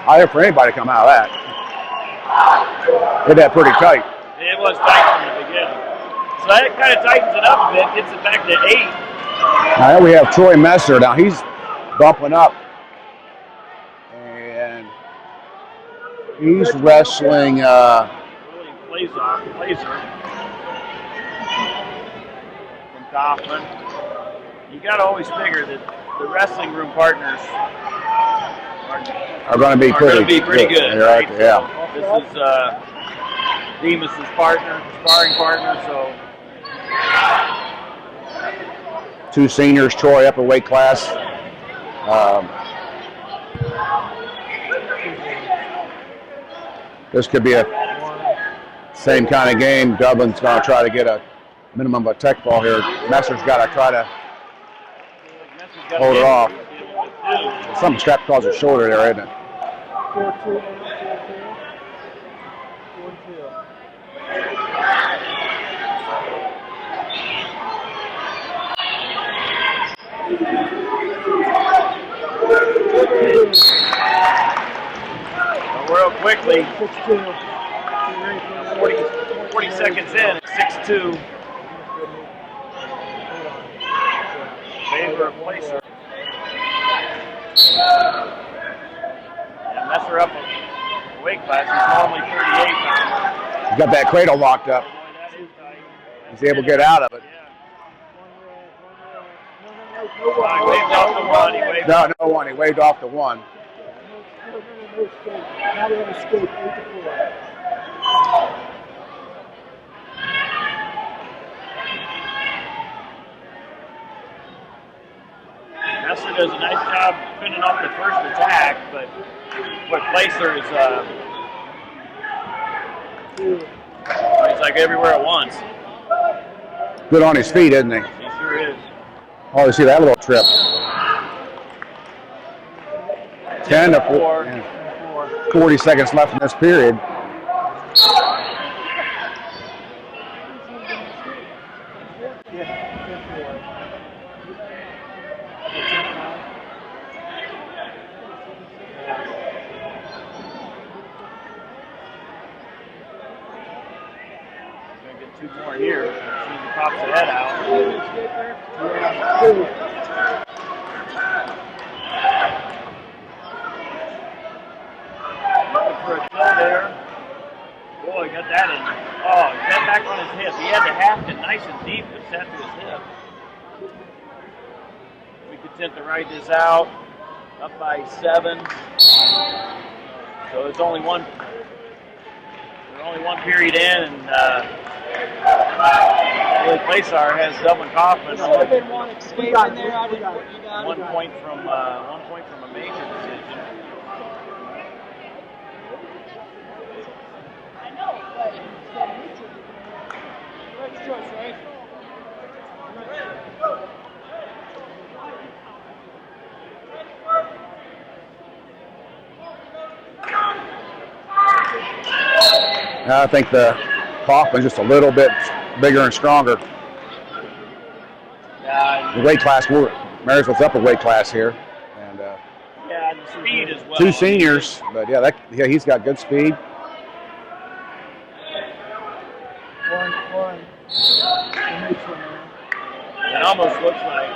I hope for anybody to come out of that. Hit that pretty tight. It was tight from the beginning. So that kind of tightens it up a bit, gets it back to 8. Now we have Troy Messer. Now he's bumping up. And he's wrestling. William Blazer from Coffman. You got to always figure that the wrestling room partners are going to be pretty good. Right? Right? Yeah. This is Demas' partner, sparring partner, so. 2 seniors, Troy up a weight class. This could be a same kind of game. Dublin's going to try to get a minimum of a tech ball here. Messer's got to try to hold it off. Something strapped across his shoulder there, isn't it? 4-2. Real quickly, 40 seconds in, it's 6-2. Favor of Placer. Yeah, Messer up a weight class. He's normally 38 pounds. He's got that cradle locked up. He's able to get out of it. He waved off the one. No one. He waved off the one. Now we have a escape 8-4. Messer does a nice job fending off the first attack, but what Placer is, he's like everywhere at once. Good on his feet, isn't he? He sure is. Oh, you see that little trip. 10-4. 40 seconds left in this period. Gonna get 2 more here. As soon as he pops the head out. For a kill there. Boy, got that in. Oh, he got back on his hip. He had the haft it nice and deep, but set to his hip. We could attempt to ride this out. Up by 7. So it's only one. We're only one period in, and Willie Plaisar has Dublin Coffman. Should have been one escape in there. I didn't put you down. 1 point from a major decision. I know, but right choice, right? I think the Coffman's just a little bit bigger and stronger. Yeah, The weight class, Marysville's up a weight class here, and yeah, and the speed as well. two seniors, but yeah, he's got good speed. It almost looks like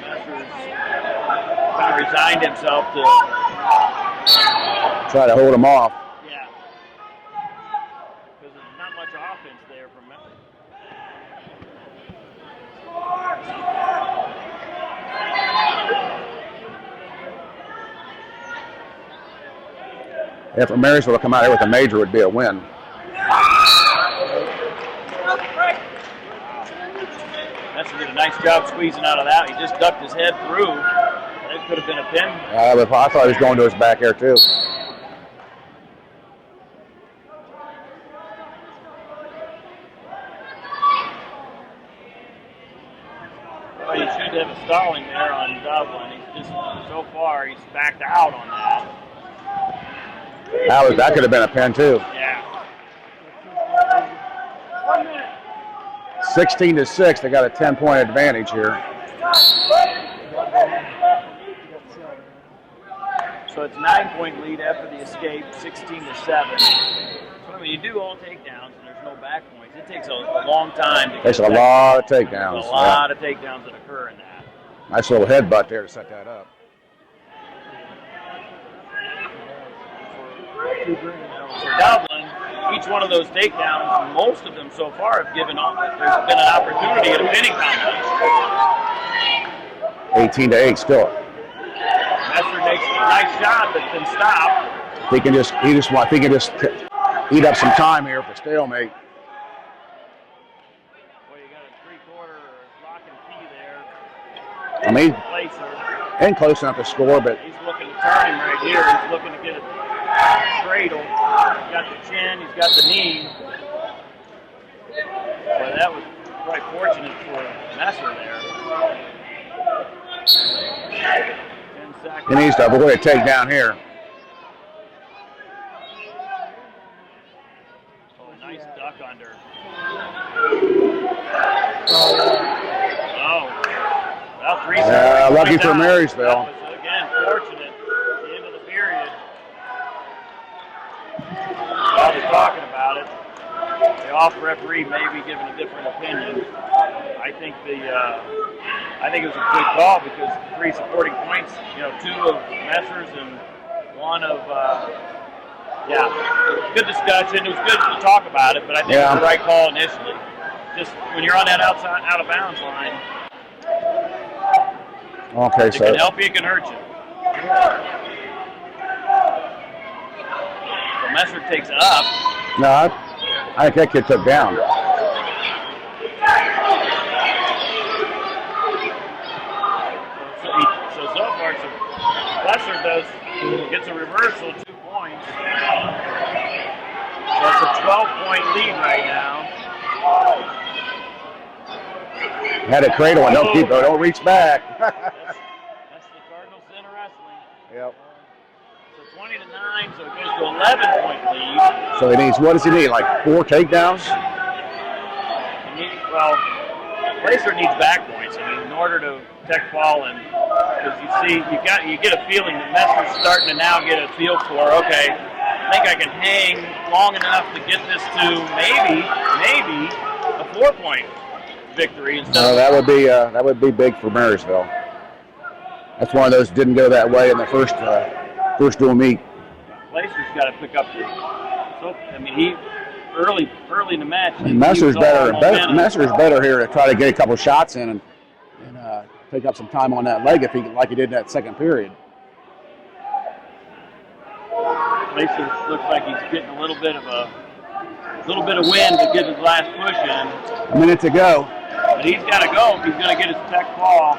Messer's kind of resigned himself to Try to hold him off. Yeah. Because there's not much offense there from Messer. Yeah, for Marysville to come out here with a major would be a win. Messer did a nice job squeezing out of that. He just ducked his head through. That could have been a pin. But I thought he was going to his back air too. Well, you should have a stalling there on Dublin. He's just, so far, he's backed out on that. That could have been a pin too. Yeah. 16-6, they got a 10-point advantage here. So it's 9-point lead after the escape, 16-7. So when you do all takedowns and there's no back points, it takes a long time. There's a lot of takedowns. There's a lot of takedowns that occur in that. Nice little headbutt there to set that up. For Dublin, each one of those takedowns, most of them so far have given off. There's been an opportunity at a pinning contest. 18-8 still. Messer makes a nice shot, but can stop. He can just eat up some time here for stalemate. Well, you got a 3/4 lock and key there. I mean, Placer. ain't close enough to score, but He's looking to turn him right here. He's looking to get a cradle. He's got the chin. He's got the knee. Well, that was quite fortunate for Messer there. 10 seconds. he needs to avoid a takedown here. Oh, nice duck under. Well, 3 seconds. Lucky for Marysville. That was, again, fortunate at the end of the period. While they're talking about it, the off referee may be giving a different opinion. I think it was a good call because 3 supporting points, 2 of Messer's and 1 of good discussion. It was good to talk about it, but I think it was the right call initially. Just when you're on that out of bounds line, Okay, it so can help you, it can hurt you. So Messer takes up. no, I think that kid took down. So far, Messer gets a reversal, 2 points. So it's a 12-point lead right now. Had a cradle and don't reach back. That's the Cardinal Center Wrestling. Yep. So 20-9, so it goes to 11-point lead. So what does he need? Like 4 takedowns? Placer needs back points. In order to protect Fallen, because you get a feeling that Messer's starting to now get a feel for, okay, I think I can hang long enough to get this to maybe a 4-point victory instead. No, that would be big for Marysville. That's one of those didn't go that way in the first dual meet. Placer's got to pick up he early in the match. Messer's better here to try to get a couple shots in and pick up some time on that leg like he did in that second period. Placer looks like he's getting a little bit of wind to get his last push in. A minute to go. But he's got to go if he's going to get his tech ball.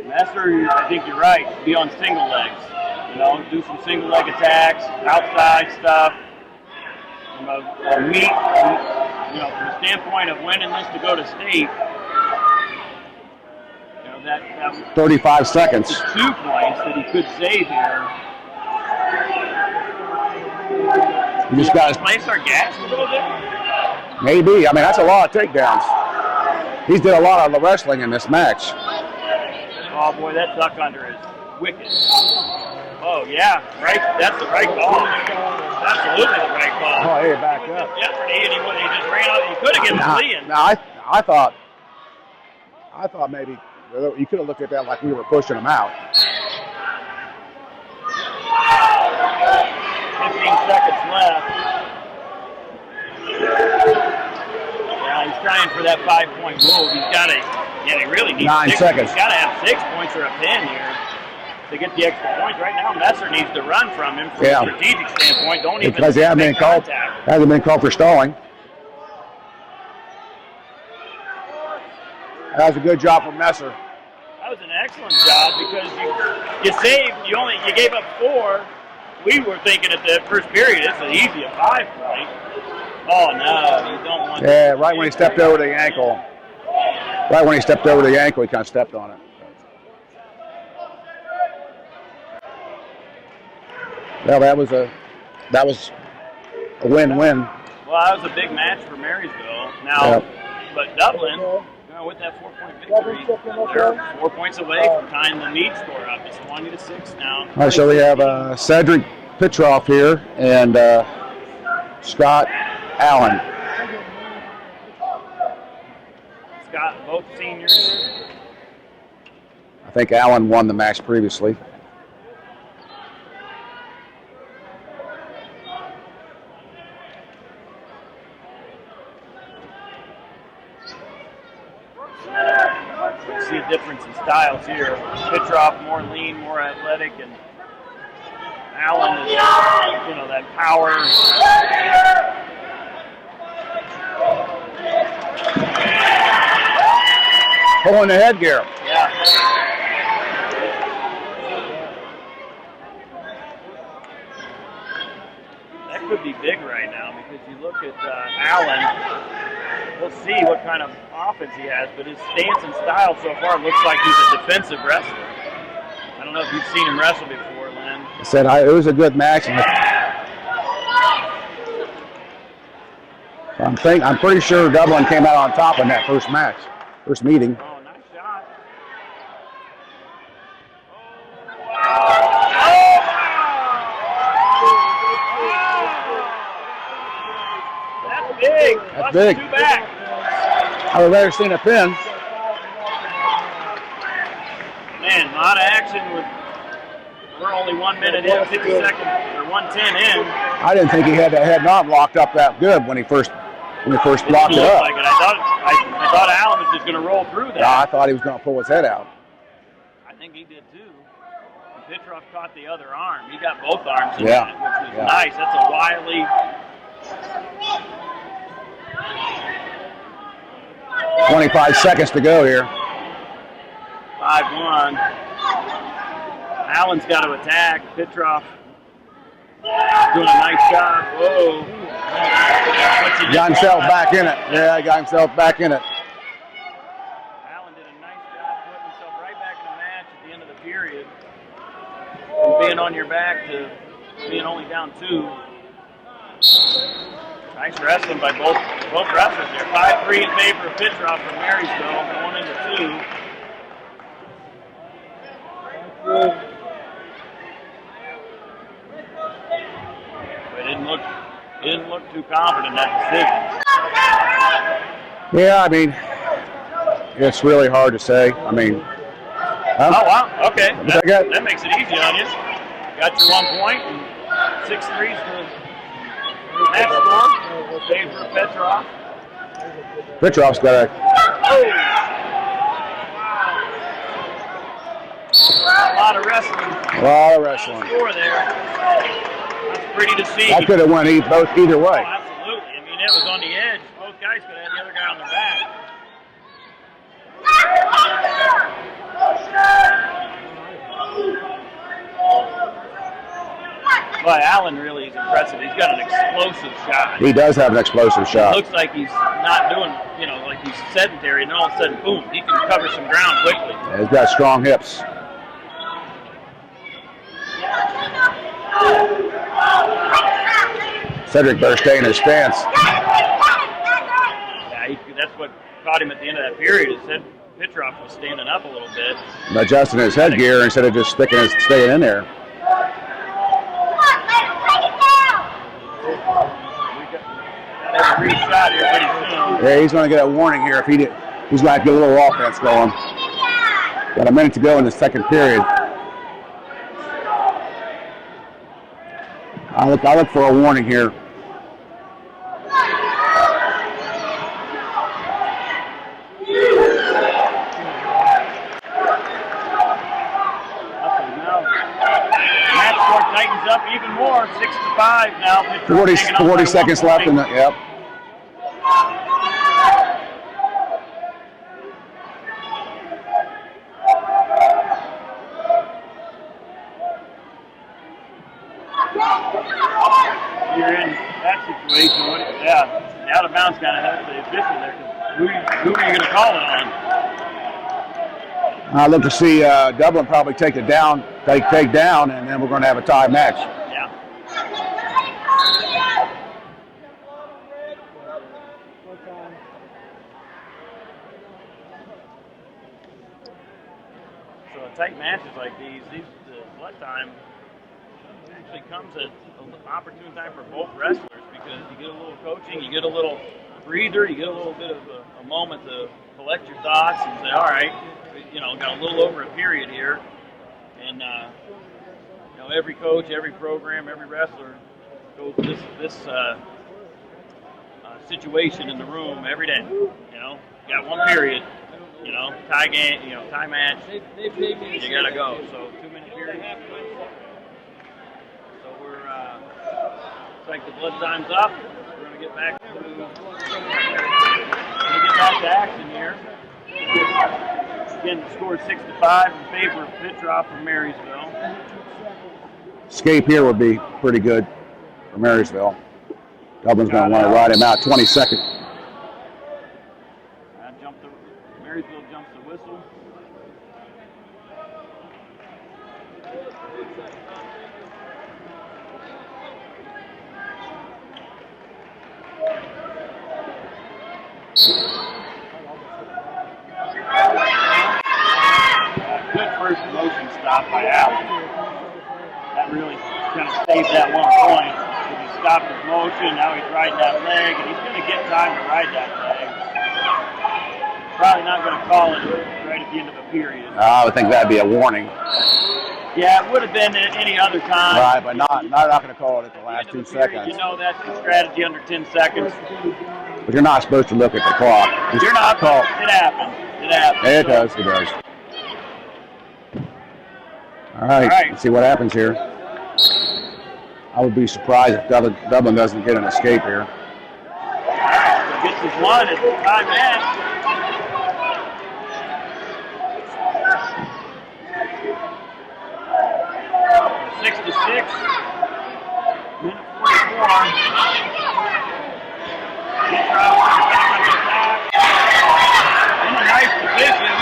Messer, I think you're right, be on single legs. You know, do some single leg attacks, outside stuff. From a meet, you know, from the standpoint of winning this to go to state, you know, that 35 seconds. 2 points that he could save here. You just got to place our gas a little bit. Maybe. I mean, that's a lot of takedowns. He's did a lot of the wrestling in this match. Oh boy, that duck under is wicked. Oh yeah, right. That's the right call. Absolutely the right call. Oh, hey, back up. Jeopardy, and he just ran out. He could have given Lee. No, I thought maybe you could have looked at that like we were pushing him out. 15 seconds left. Yeah, he's trying for that 5-point move. He's got to. Yeah, he really needs 9 seconds. He's got to have 6 points or a pin here to get the extra points. Right now, Messer needs to run from him from a strategic standpoint. Don't even because he hasn't been called for stalling. That was a good job from Messer. That was an excellent job because you saved. You gave up 4. We were thinking at the first period it's an easy 5-point. Oh no, you don't want. Yeah, right when he stepped over the ankle. Right when he stepped over the ankle, he kind of stepped on it. Well, that was a win-win. Well, that was a big match for Marysville. Now, but Dublin, with that 4-point victory, they're 4 points away from tying the meet score up. It's 20-6 now. All right, so we have Cedric Petroff here and Scott Allen. Scott, both seniors. I think Allen won the match previously. See a difference in styles here. Petroff more lean, more athletic, and Allen is, that power. Pulling the headgear. Yeah. That could be big right now because you look at Allen. We'll see what kind of offense he has, but his stance and style so far looks like he's a defensive wrestler. I don't know if you've seen him wrestle before, Lynn. I said it was a good match. I'm pretty sure Dublin came out on top in that first meeting. Oh, nice shot. That's big. That's big. 2 back. I would rather seen a pin. Man, a lot of action we're only 1 minute in, 50 seconds, or 1:10 in. I didn't think he had that head knob locked up that good when he first locked it up. Like it. I thought Allen was just going to roll through that. Yeah, I thought he was going to pull his head out. I think he did too. And Petroff caught the other arm. He got both arms in Yeah. that, which was nice. That's a wily. 25 seconds to go here. 5-1. Allen's got to attack. Petroff doing a nice job. Whoa. Got himself back in it. Yeah, got himself back in it. Allen did a nice job putting himself right back in the match at the end of the period. From being on your back to being only down 2. Nice wrestling by both wrestlers there. 5-3 in favor of Petroff from Marysville, going into 2. But didn't look too confident in that decision. Yeah, I mean, it's really hard to say. I mean, Oh wow, okay. That makes it easy on you. Got your 1 point and 6-3's the match score. Favor of Petroff. Petroff's got a. A lot of wrestling. A lot of wrestling. Score there. That's pretty to see. That could have went either way. Oh, absolutely. I mean, it was on the edge. Both guys could have had the other guy on their back. But Allen really is impressive. He's got an explosive shot. He does have an explosive shot. It looks like he's not doing, like he's sedentary, and all of a sudden, boom, he can cover some ground quickly. Yeah, he's got strong hips. Cedric better stay in his stance. Yeah, that's what caught him at the end of that period. Is that Petroff was standing up a little bit, Adjusting his headgear instead of just staying in there. Shot here pretty soon. Yeah, he's going to get a warning here if he's going to get a little offense going. Got a minute to go in the second period. I look for a warning here. Match score tightens up even more, 6-5 now. 40 seconds left in the, yep. You're in that situation. The out of bounds kind of helps the official there. Who are you going to call it on? I look to see Dublin probably take it down, take down, and then we're going to have a tie match. Yeah. So tight matches like these blood time actually comes at an opportune time for both wrestlers because you get a little coaching, you get a little breather, you get a little bit of a moment to collect your thoughts and say, all right, got a little over a period here, and every coach, every program, every wrestler goes this situation in the room every day. You got one period. Tie game, tie match, you gotta go. So 2-minute period. So it's like the blood time's up. We're gonna get back to action here. Again, the score is 6-5 in favor of Petroff from Marysville. Escape here would be pretty good for Marysville. Dublin's going to want to ride him out 20 seconds. Marysville jumps the whistle. Good first motion stop by Allen. That really kind of saved that 1 point. He stopped his motion, now he's riding that leg, and he's going to get time to ride that leg. Probably not going to call it right at the end of the period. I would think that'd be a warning. Yeah, it would have been at any other time. Right, but not going to call it at the last 2 seconds. That's the strategy under 10 seconds. But you're not supposed to look at the clock. You're not called. It happens. It does. All right, let's see what happens here. I would be surprised if Dublin doesn't get an escape here. Gets his one at the time match. Six to 6. Minute 44. In a nice position.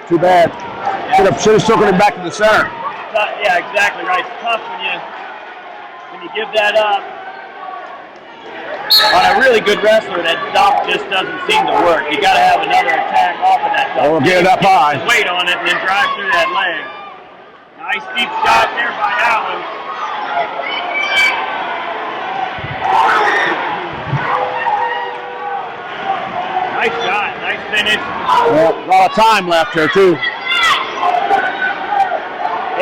Too bad. Should have circled it back to the center. Yeah, exactly right. It's tough when you give that up. On a really good wrestler, that dump just doesn't seem to work. You got to have another attack off of that dump. Or get it up high. Weight on it and then drive through that leg. Nice deep shot there by Allen. Nice shot, nice finish. Well, a lot of time left here too.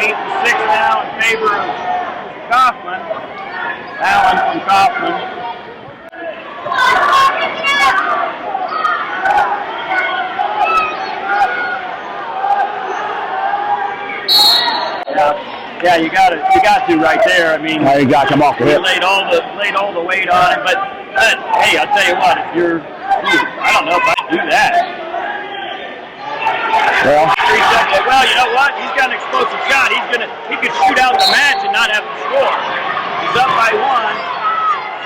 8-6 now in favor of Coffman. Allen from Coffman. Yeah, you got to right there. I mean, You got to come off the he hip. laid all the weight on it. But hey, I'll tell you what, if you're, I don't know if I'd do that. Well, 3 seconds. Well, you know what? He's got an explosive shot. He could shoot out the match and not have to score. He's up by 1.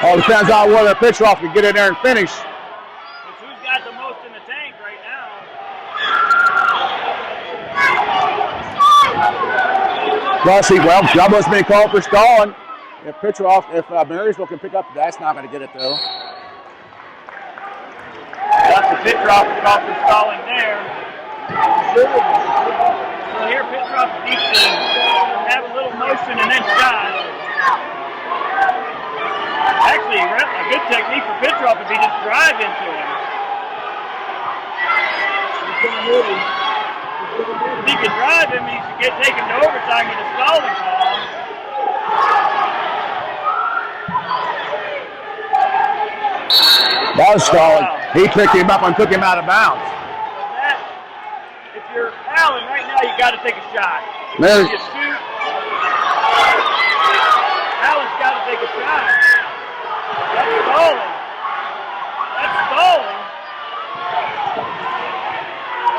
all depends on whether Petrov can get in there and finish. It's who's got the most in the tank right now. Double has been called for stalling. If Marysville can pick up, that's not going to get it though. That's the Petrov call for stalling there. So here Petrov needs to have a little motion and then shot. Actually, a good technique for Petrov if he just drive into him. If he can drive him, he should get taken to overtime with a stalling call. That was stalling. He picked him up and took him out of bounds. If you're Allen right now, you got to take a shot. There's, You shoot. Allen's got to take a shot. That's stalling. That's stalling.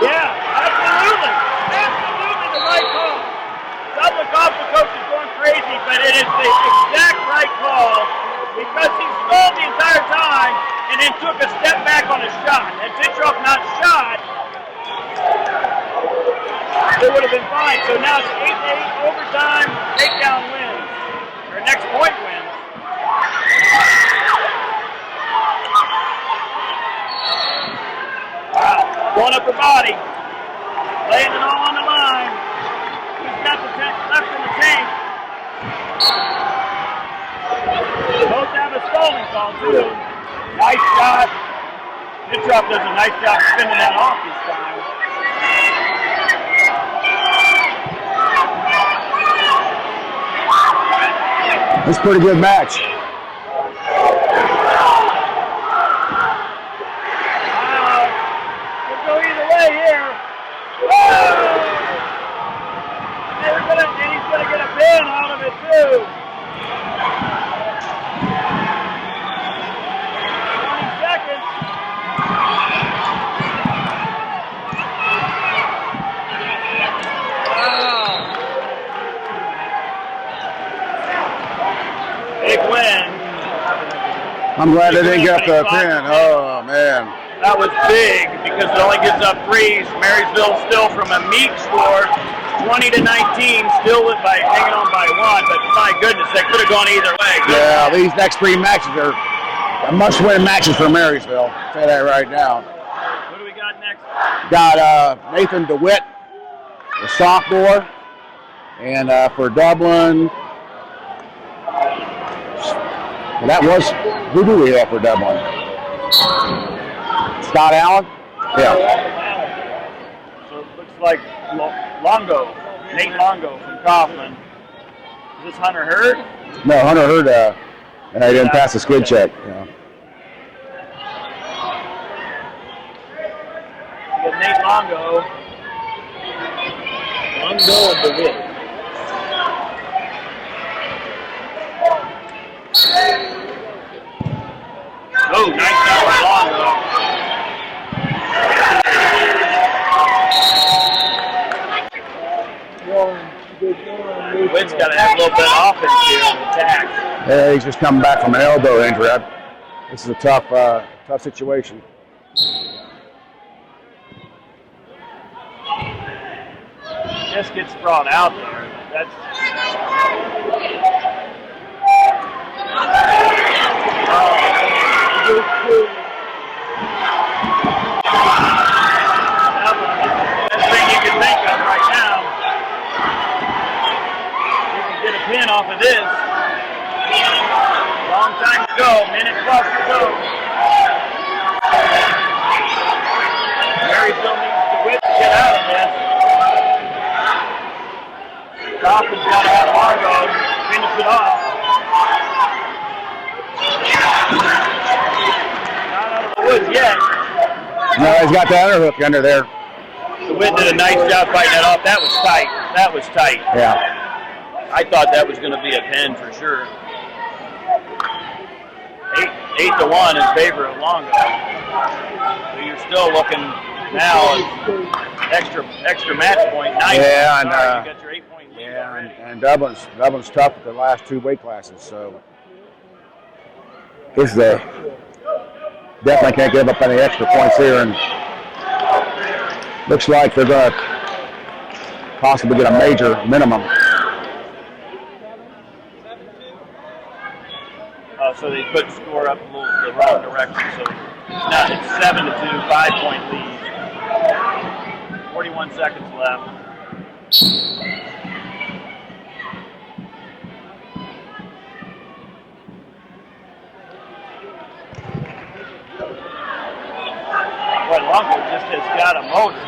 Yeah, absolutely. Absolutely the right call. Double Coffman coach is going crazy, but it is the exact right call because he stalled the entire time and then took a step back on a shot. Had Petrov not shot, it would have been fine. So now it's 8-8 overtime, takedown wins, or next point wins. Wow, going up her body, laying it all on the line. He's got the left in the tank. Both have a stalling call too. Nice shot. Petrov does a nice job spinning that off this time. That's a pretty good match. Could go either way here. Whoa! And he's going to get a pin out of it too. 20 seconds. Wow. Big win. I'm glad they didn't get the pin. Oh, man. That was big because it only gives up 3s. Marysville still from a meek score, 20-19, still by hanging on by 1. But my goodness, they could have gone either way. Yeah, these next 3 matches are must-win matches for Marysville. I'll tell you that right now. What do we got next? Got Nathan DeWitt, the sophomore, and for Dublin. Well, that was, who do we have for Dublin? Scott Allen? Yeah. So it looks like Nate Longo from Coffman. Is this Hunter Hurd? No, Hunter Hurd, and I didn't pass the skid check. Yeah. You got Nate Longo. Longo and DeWitt. Oh, nice shot by Longo. DeWitt's got to have a little bit of offense here on the attack. Yeah, he's just coming back from an elbow injury. This is a tough situation. Just gets brought out there. That's best thing you can think of right now. You can get a pin off of this. Long time to go, minute plus to go. Marysville needs to whip to get out of this. Coffman's got to have Largo finish it off. Not out of the woods yet. No, he's got the underhook under there. DeWitt did a nice job fighting that off. That was tight. That was tight. Yeah. I thought that was going to be a 10 for sure. 8-1 in favor of Longo. So you're still looking now at extra match point. 9 Yeah, points. and You got your 8-point lead yeah, already. and Dublin's tough with the last two weight classes, so this is definitely can't give up any extra points here, and looks like they're going to possibly get a major minimum. So they put the score up a little the wrong direction. So it's 7-2, 5-point lead. 41 seconds left. Boy, Longo just has got a motor.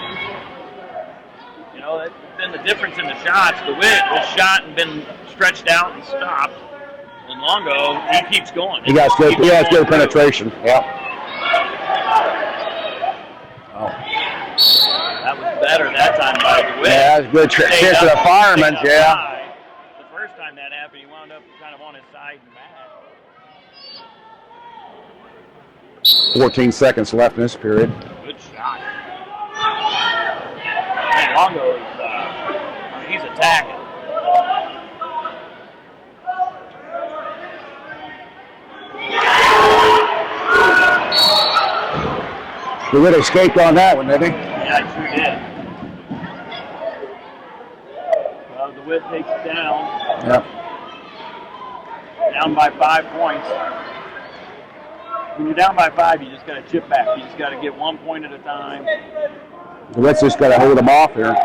You know, that's been the difference in the shots. The Witt was shot and been stretched out and stopped. And Longo, he keeps going. He has good penetration. Yep. Oh. That was better that time by the Witt. Yeah, that's good chance of the fireman. Yeah. High. The first time that happened, he wound up kind of on his side and back. 14 seconds left in this period. Good shot. Man, Longo is, he's attacking. The Witt escaped on that one, didn't he? Yeah, he sure did. Well, the Witt takes it down. Yep. Down by 5 points. When you're down by 5, you just got to chip back. You just got to get 1 point at a time. The Witt's just got to hold him off here.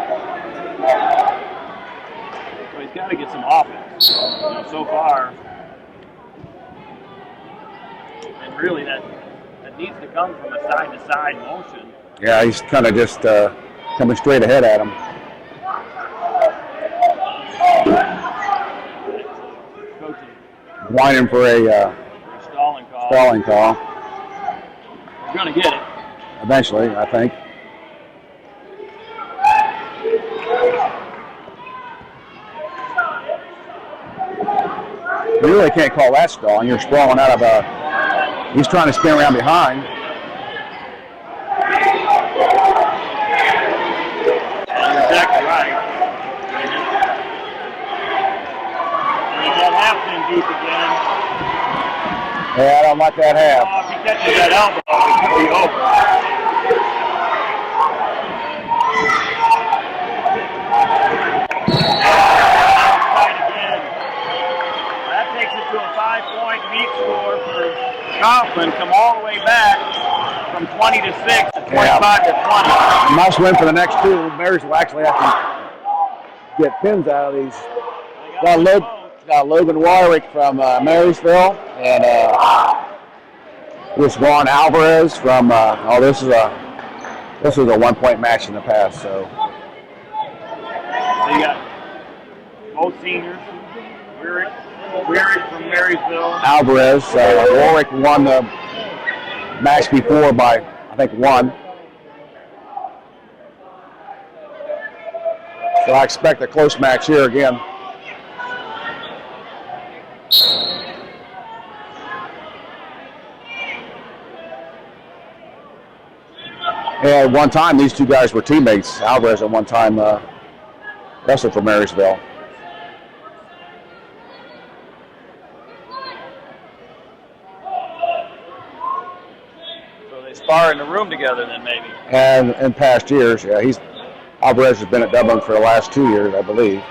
So he's got to get some offense. You know, so far. And really, that needs to come from a side-to-side motion. Yeah, he's kind of just coming straight ahead at him. Coach is Whining for a stalling call. stalling call. We're going to get it. Eventually, I think. You really can't call that stalling. You're sprawling out of a... He's trying to spin around behind. You're exactly right. And he's got half in deep again. Yeah, I don't like that half. If he catches that elbow, it could be over. Right again. That takes it to a 5-point meet score for Coffman. Come all the way back from 20 to 6 to 25 to 20. Must win for the next two. Marysville actually have to get pins out of these. Got Logan Warwick from Marysville, and this Ron Alvarez from. This was a 1-point match in the past. So you got both seniors. Weirick from Marysville. Alvarez, Warwick won the match before by I think 1. So I expect a close match here again. Yeah, at one time these two guys were teammates. Alvarez at one time wrestled for Marysville. So they spar in the room together then maybe. And in past years, yeah, Alvarez has been at Dublin for the last 2 years, I believe.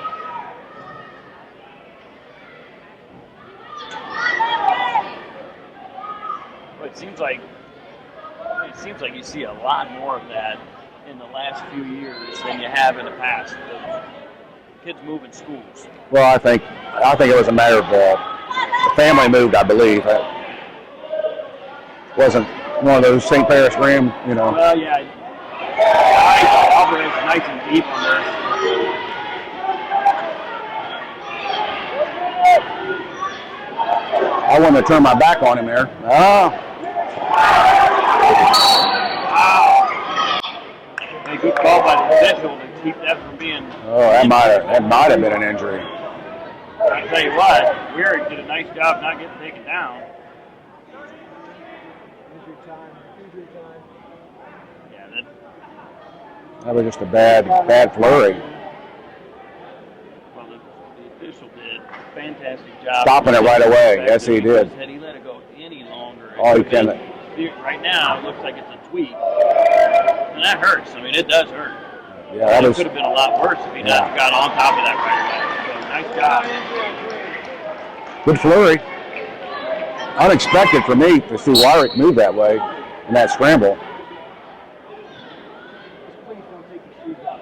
But it seems like you see a lot more of that in the last few years than you have in the past. The kids moving schools. Well, I think it was a matter of the family moved, I believe. It wasn't one of those St. Paris Graham, you know. Well, yeah. Alvarez is nice and deep on this. I wanted to turn my back on him there. Wow. A good call by the official to keep that from being. Oh, that might have been an injury. I tell you what, Weir did a nice job not getting taken down. Injury time. Yeah, That was just a bad flurry. well, the official did a fantastic job. Stopping it right away. Yes, he did. Had he let it go any longer, Oh, he can. Right now, it looks like it's a tweak. And that hurts. I mean, it does hurt. Yeah, that It could have been a lot worse if he not got on top of that right away. So, nice job. Good flurry. Unexpected for me to see Wyrick move that way in that scramble. Please don't take your shoes off.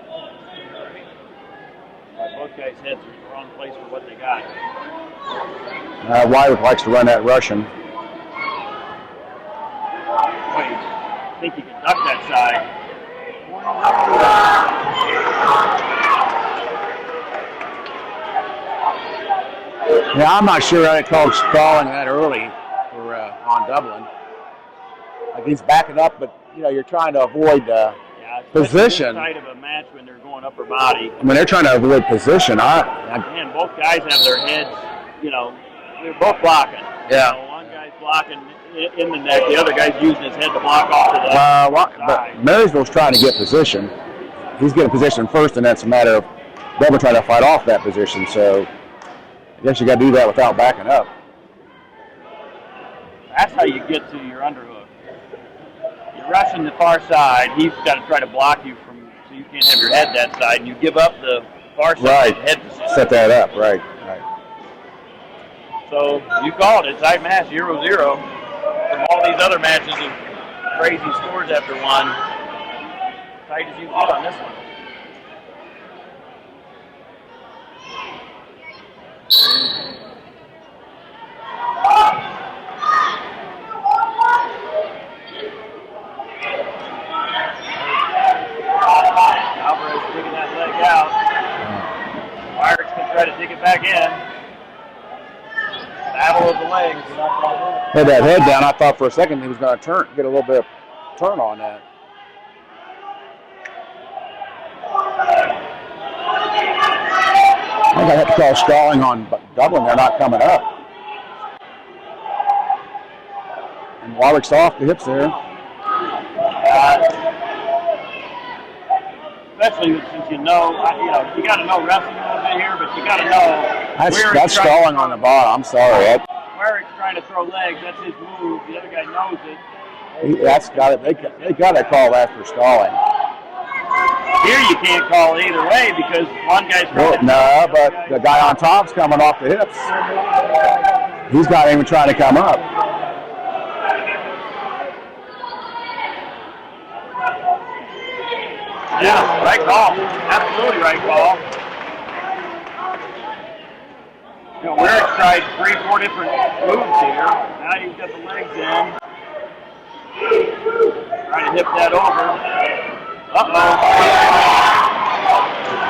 Both guys' heads are in the wrong place for what they got. Wyrick likes to run that Russian. Wait, I think you can duck that side. Yeah, I'm not sure I called stalling that early for on Dublin. Like he's backing up, but you're trying to avoid position. Inside of a match when they're going upper body. I mean, they're trying to avoid position. Man, both guys have their heads. They're both blocking. Yeah. One guy's blocking in the neck, the other guy's using his head to block off to the side. But Marysville's trying to get position. He's getting position first, and that's a matter of them trying to fight off that position. So I guess you got to do that without backing up. That's how you get to your underhook. You're rushing the far side. He's got to try to block you so you can't have your head that side, and you give up the far side head position. Set that up, right. So you called it, tight match, 0-0. From all these other matches of crazy scores after one, tight as you can get on this one. Alvarez taking that leg out. Pirates can try to dig it back in. Battle of the legs. Had that head down. I thought for a second he was going to get a little bit of turn on that. I think I have to call stalling on Dublin. They're not coming up. And Warwick's off the hips there. Especially since you got to know wrestling a little bit here, but you got to know. That's stalling on the bottom. I'm sorry. Warwick's trying to throw legs. That's his move. The other guy knows it. That's got it. They got to call that for stalling. Here you can't call it either way because one guy's trying but the guy on top's coming off the hips. He's not even trying to come up. Yeah, right call. Absolutely right call. Warwick's tried 3-4 different moves here. Now he's got the legs in. Trying to hip that over. Uh-oh.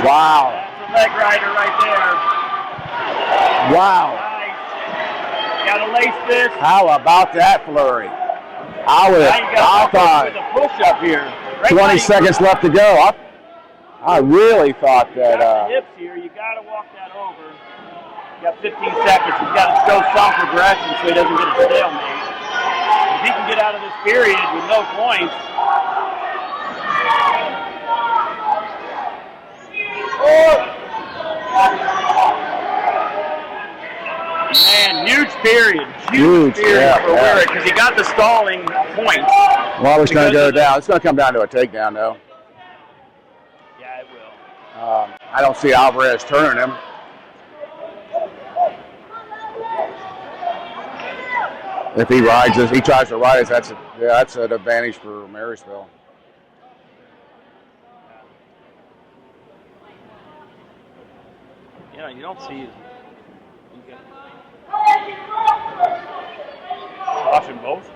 Wow. That's a leg rider right there. Wow. Nice. Gotta lace this. How about that flurry? I thought with a push-up here. Right 20 seconds left to go. I really thought that. Hips here, you gotta walk that over. You got 15 seconds. He's got to show some progression so he doesn't get a stalemate. If he can get out of this period with no points. Man, huge period. Huge period for Warwick because he got the stalling points. Well, it's going to go down. It's going to come down to a takedown, though. Yeah, it will. I don't see Alvarez turning him. If he rides us, he tries to ride us. That's an advantage for Marysville. You don't see it. Watching both?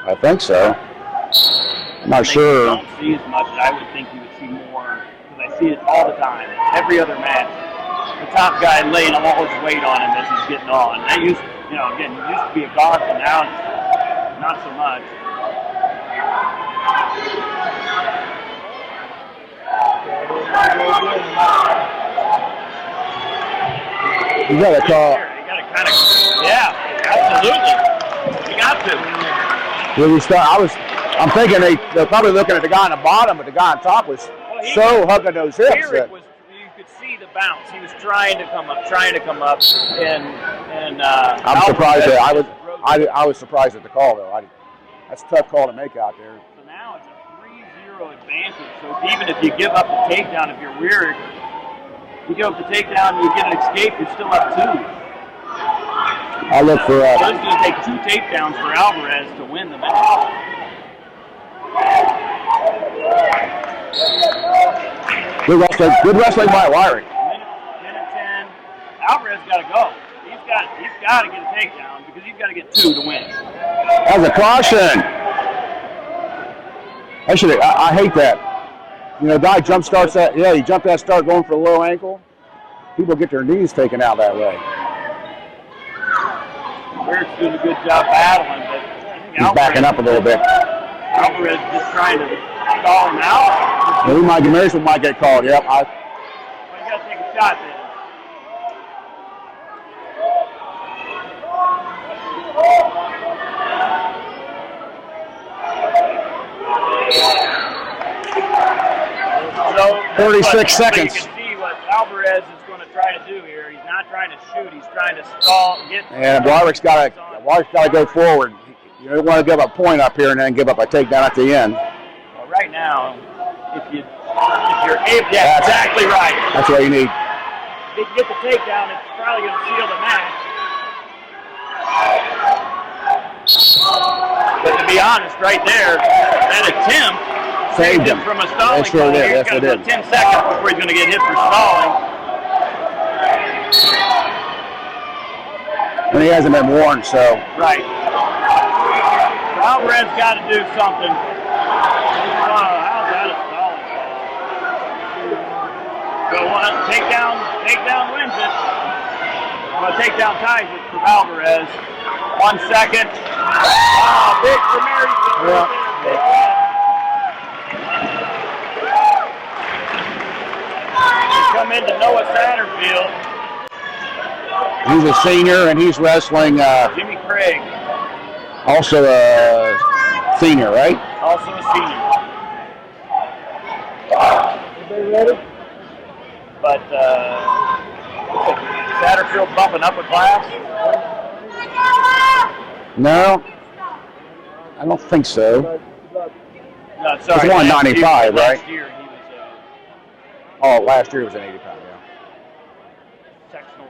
I think so. I'm not sure. You don't see as much. I would think you would see more because I see it all the time. Every other match, the top guy laying all his weight on him as he's getting on. That used, again, it used to be a gaunt, and now it's not so much. You got to call. You got to kind of, yeah, absolutely. You got to. When we start, I'm thinking they're probably looking at the guy on the bottom, but the guy on top was so hugging those hips. Eric was, you could see the bounce. He was trying to come up, and I'm surprised that I was surprised at the call though. That's a tough call to make out there. So now it's a 3-0 advantage. So even if you give up the takedown, if you're weird, you give up the takedown, you get an escape, you're still up 2. I look for. So it's going to take 2 takedowns for Alvarez to win the match. Good wrestling by Wyrick. Minute 10. Alvarez got to go. He's got to get a takedown because he's got to get 2 to win. That's a caution. I hate that. You know, guy jump starts that. Yeah, he jumped that start going for a low ankle. People get their knees taken out that way. Eric's doing a good job battling, but he's backing up a little bit. Alvarez just trying to stall him out. Marysville might get called. Yep. Well, you got to take a shot then. So 36 seconds. So you can see what Alvarez is going to try to do here. He's not trying to shoot. He's trying to stall. And Wyrick's got to go forward. You don't want to give a point up here and then give up a takedown at the end. Well, right now, if you're able, yeah, that's exactly right. That's what you need. If you can get the takedown, it's probably going to seal the match. But to be honest, right there, that attempt saved him from a stalling. That's what it is. That's what it is. 10 seconds before he's going to get hit for stalling. And he hasn't been warned, so. Right. Alvarez got to do something. How's that a stalling? So takedown wins it. Well, takedown ties it for Alvarez. 1 second. Oh, big for Marysville. Yeah. Come into Noah Satterfield. He's a senior and he's wrestling. Jimmy Craig. Also a senior, right? Also a senior. Everybody ready? But Satterfield bumping up a class? No, I don't think so. No, sorry. It's 195, right? Last year he was Last year he was an 85, yeah. sectional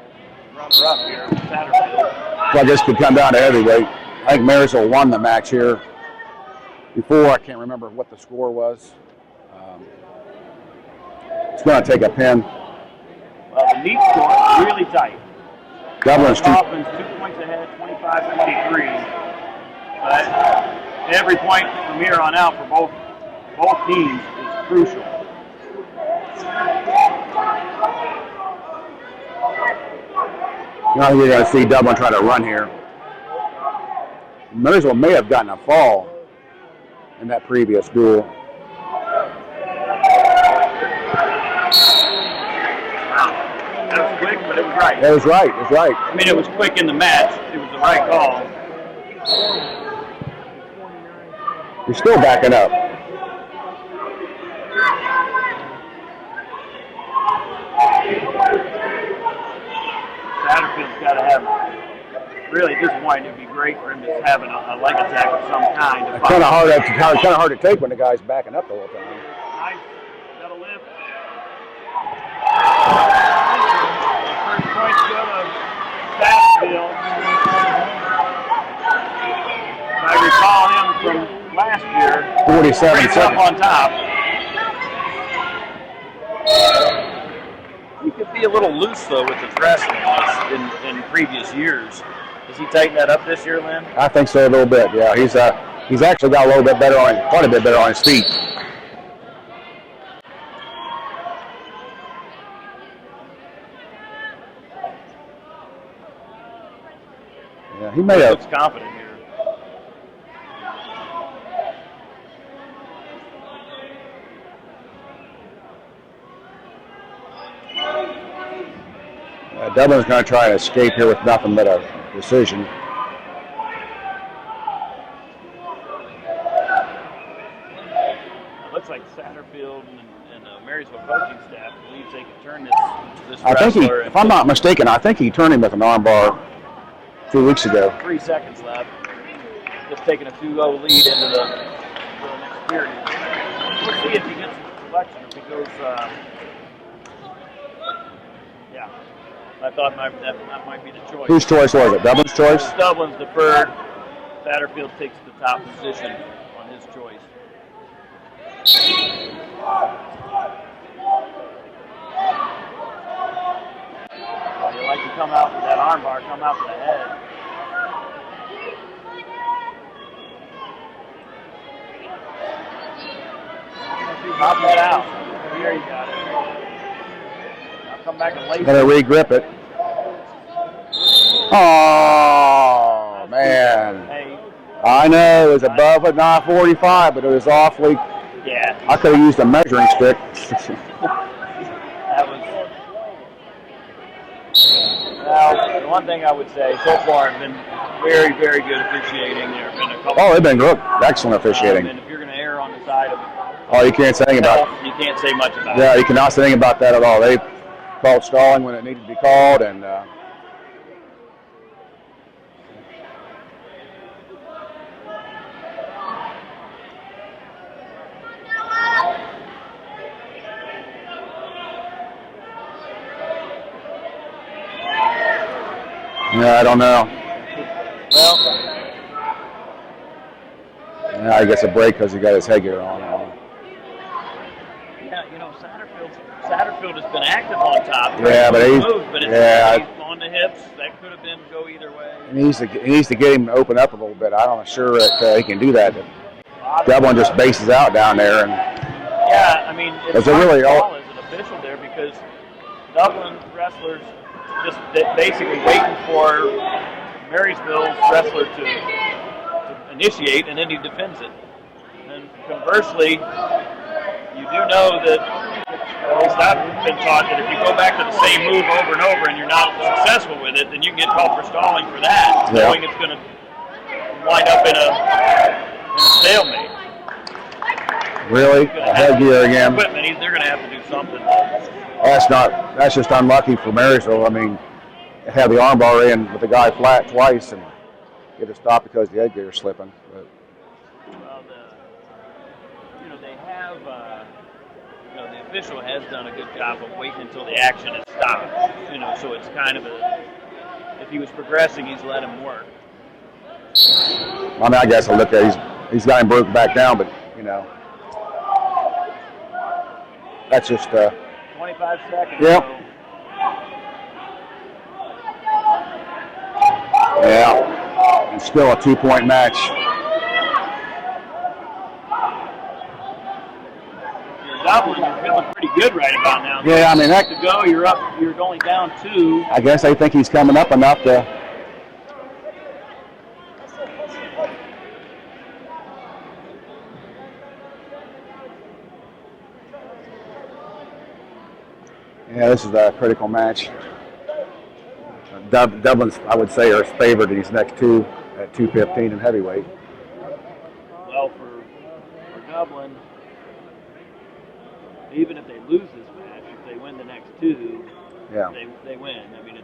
runner-up here with Satterfield. Well, this could come down to heavyweight. I think Marysville won the match here. Before, I can't remember what the score was. It's going to take a pin. Well, the meat score is really tight. Dublin's Coffman's 2 points ahead, 25-23. But every point from here on out for both teams is crucial. Now you're going to see Dublin try to run here. Marysville may have gotten a fall in that previous duel. That was quick, but it was right. That was right. It was right. I mean, it was quick in the match. It was the right call. You're still backing up. Satterfield's got to have, really at this point, it would be great for him to have a leg attack of some kind. It's kind of hard to take when the guy's backing up the whole time. Nice. Got a lift. First points go to Satterfield. I recall him from last year. 47 Brings up seconds. on top. He could be a little loose though with his wrestling in previous years. Has he tightened that up this year, Lynn? I think so a little bit. Yeah, he's actually got a little bit better quite a bit better on his feet. Yeah, he may have. Looks confident here. Dublin's going to try to escape here with nothing but a decision. It looks like Satterfield and Marysville coaching staff believes they can turn this I think wrestler. if I'm not mistaken, I think he turned him with an armbar 2 weeks ago. 3 seconds left. Just taking a 2-0 lead into the next period. We'll see if he gets the selection, if he goes. Yeah, I thought that might be the choice. Whose choice was it? Dublin's choice? Dublin's deferred. Satterfield takes the top position on his choice. You like to come out with that armbar, come out to the head. Pop that out. Here you got it. Now come back and lace Gonna re-grip it. Oh man! Hey, I know it was above a 945, but it was awfully. yeah. I could have used a measuring stick. That was. Now, the one thing I would say so far have been very, very good officiating. There have been a couple. Oh, they've been good. Excellent officiating. And if you're going to err on the side of Oh, you can't say anything about. you can't say much about Yeah, it. you cannot say anything about that at all. They called stalling when it needed to be called, and yeah, I don't know. Well, Yeah, I guess a break because he got his headgear on. yeah, Satterfield has been active on top. Yeah, but he's moved, but it's yeah. on the hips. That could have been go either way. He needs to get him to open up a little bit. I'm not sure that he can do that. Dublin just bases out down there, and yeah, I mean, it's a really all as an official there because Dublin wrestlers just basically waiting for Marysville's wrestler to initiate, and then he defends it. And conversely, you do know that, at least I've been taught, that if you go back to the same move over and over and you're not successful with it, then you can get called for stalling for that, knowing it's going to wind up in a stalemate. really headgear again. Equipment, they're going to have to do something. That's just unlucky for Marysville. I mean, they had the armbar in with the guy flat twice and get a stop because the headgear is slipping. But. Well, they have, the official has done a good job of waiting until the action is stopped. So it's kind of if he was progressing, he's let him work. I mean, I guess I look at he's got him broke back down, but that's just 25 seconds. Yep. So. Yeah. It's still a 2-point match. You're Dublin, you're feeling pretty good right about now. Yeah, I mean that to go, you're only down 2. I guess they think he's coming up enough to. Yeah, this is a critical match. Dublin's, I would say, are favored in these next two at 215 and heavyweight. Well, for Dublin, even if they lose this match, if they win the next 2, they win. I mean,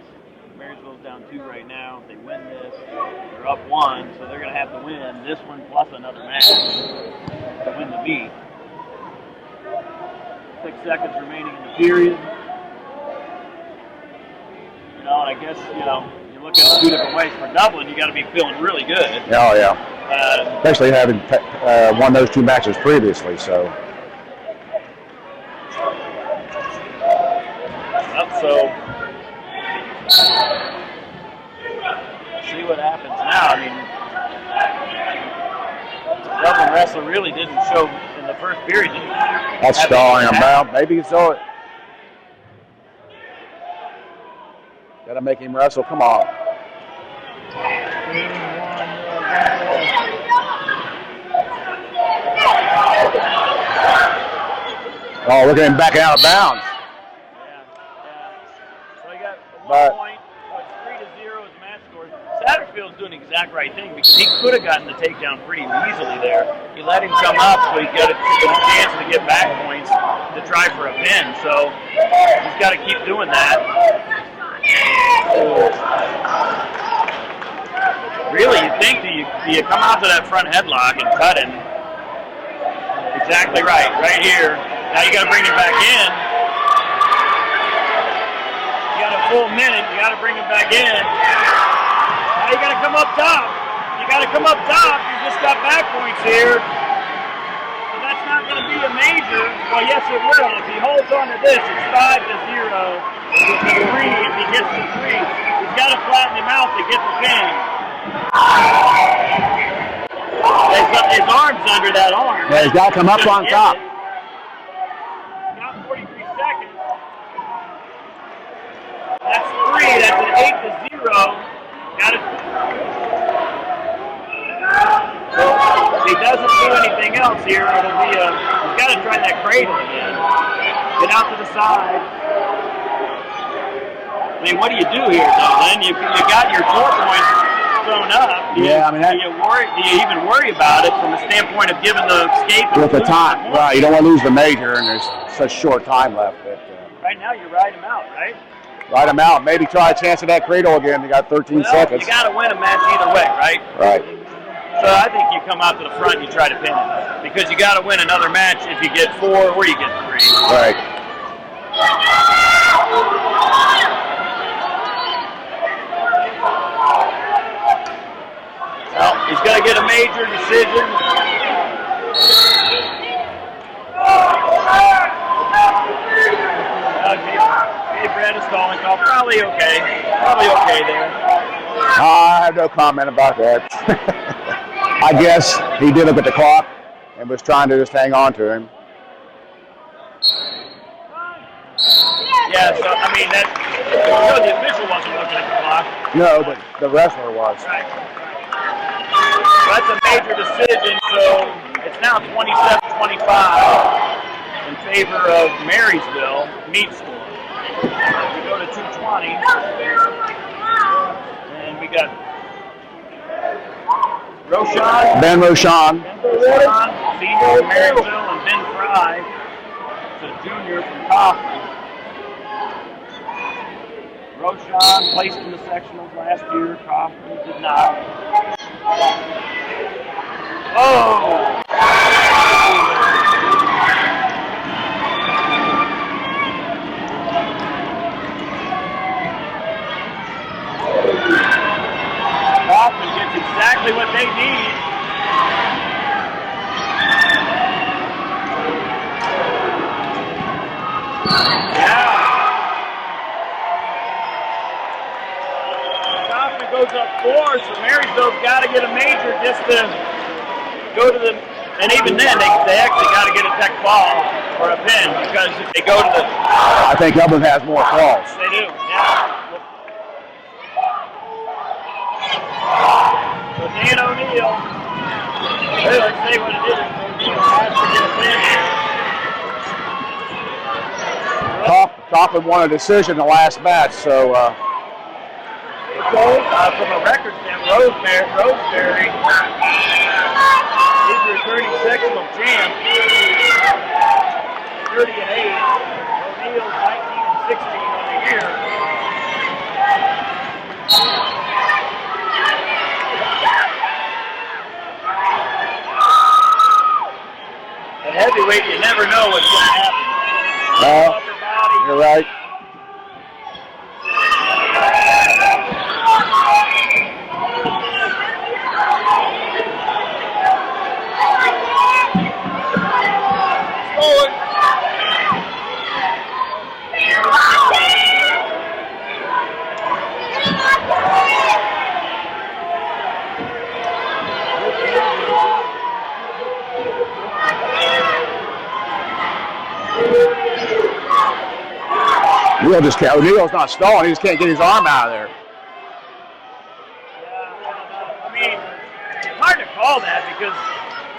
Marysville's down 2 right now. If they win this, they're up 1, so they're going to have to win this one plus another match to win the meet. 6 seconds remaining in the period. And I guess, you look at it 2 different ways. For Dublin, you got to be feeling really good. Oh, yeah. Especially having won those 2 matches previously, so. So, see what happens now. I mean, the Dublin wrestler really didn't show in the first period. That's stalling him out. Maybe he saw it. Got to make him wrestle. Come on. Oh, look at him backing out of bounds. Yeah. So you got But could have gotten the takedown pretty easily there. He let him come up, so he got a chance to get back points to try for a pin. So he's got to keep doing that. Really, you think that you come out to that front headlock and cut him. Exactly right here. Now you got to bring him back in. You got a full minute. You got to bring him back in. Now you got to come up top. You got to come up top. You just got back points here. So that's not going to be a major. Well, yes, it will. If he holds on to this, it's 5-0. If he gets the 3, he's got to flatten him out to get the pin. His arm's under that arm. Yeah, he's got to come up on top. Got 43 seconds. That's 3. That's an 8-0. Got it. So if he doesn't do anything else here, it'll be he's got to try that cradle again. Get out to the side. I mean, what do you do here, though? Then you got your 4 points thrown up. Do you even worry about it from a standpoint of giving the escape with the time? Right, you don't want to lose the major, and there's such short time left. That, right now, you ride him out, right? Ride him out. Maybe try a chance at that cradle again. You got 13 seconds. You got to win a match either way, right? Right. So I think you come out to the front and you try to pin him because you got to win another match if you get 4 or you get 3. Right. Well, he's going to get a major decision. Dave Brett is calling call. Probably okay. Probably okay there. I have no comment about that. I guess he did look at the clock and was trying to just hang on to him. Yeah, so, I mean, the official wasn't looking at the clock. No, but the wrestler was. Right. So that's a major decision, so it's now 27-25 in favor of Marysville Meat Store. We go to 220, and we got Ben Roshan, senior from Marysville, and Ben Fry, the junior from Coffman. Roshan placed in the sectionals last year. Coffman did not. Oh! Coffman gets exactly what they need. Yeah. Coffman goes up 4, so Marysville's got to get a major just to go to the, and even then they actually got to get a tech ball or a pin because if they go to the. I think Dublin has more calls. They do, yeah. So Dan O'Neill, let's say what it is. O'Neill has to get a pin here. Coffman won a decision the last match, so. From a record standpoint, Roseberry, he's your 30 sectional champ, 30-8. O'Neill's 19-16 on the year. At heavyweight, you never know what's going to happen. You're right. O'Neill's not stalling. He just can't get his arm out of there. Yeah, I mean, it's hard to call that because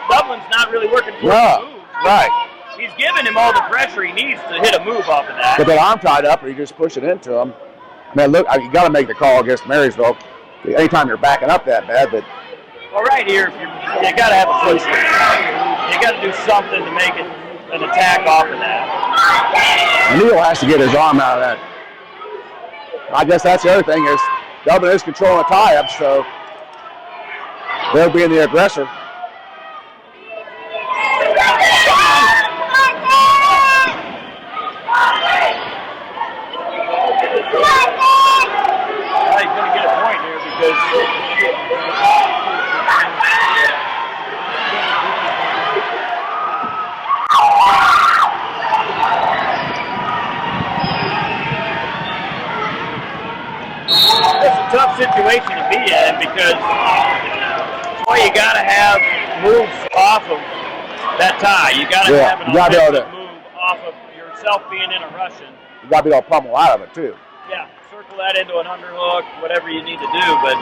Dublin's not really working for the move. Right. He's giving him all the pressure he needs to hit a move off of that. But that arm tied up, or you just push it into him. I mean, look, you got to make the call against Marysville. Anytime you're backing up that bad, but Well, right here, you got to have a push. You got to do something to make it an attack off of that. O'Neal has to get his arm out of that. I guess that's the other thing is Dublin is controlling the tie-up, so they're being the aggressor. He's going to get a point here because it's a tough situation to be in because you got to have moves off of that tie. You got to have an offensive move off of yourself being in a Russian. You got to be able to pummel out of it too. Yeah, circle that into an underhook, whatever you need to do, but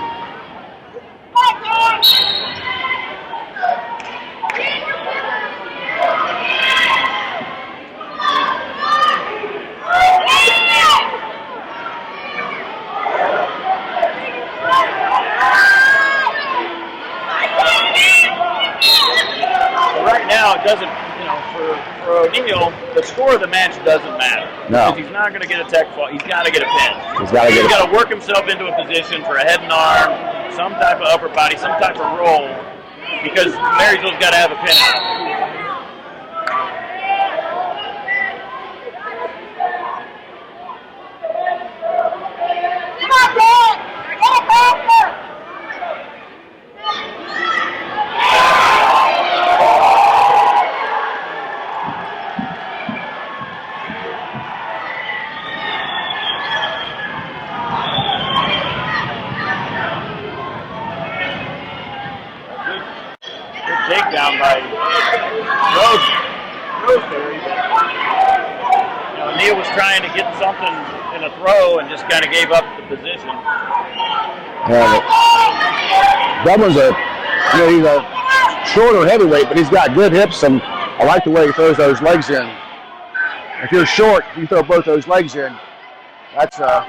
right now it doesn't, for O'Neal, the score of the match doesn't matter. No. Because he's not going to get a tech fall. He's got to get a pin. He's got to work himself into a position for a head and arm, some type of upper body, some type of roll, because Marysville's got to have a pin out. Takedown by Roseberry, but O'Neal was trying to get something in a throw and just kind of gave up the position. Dublin's he's a shorter heavyweight, but he's got good hips, and I like the way he throws those legs in. If you're short, you throw both those legs in. That's tough.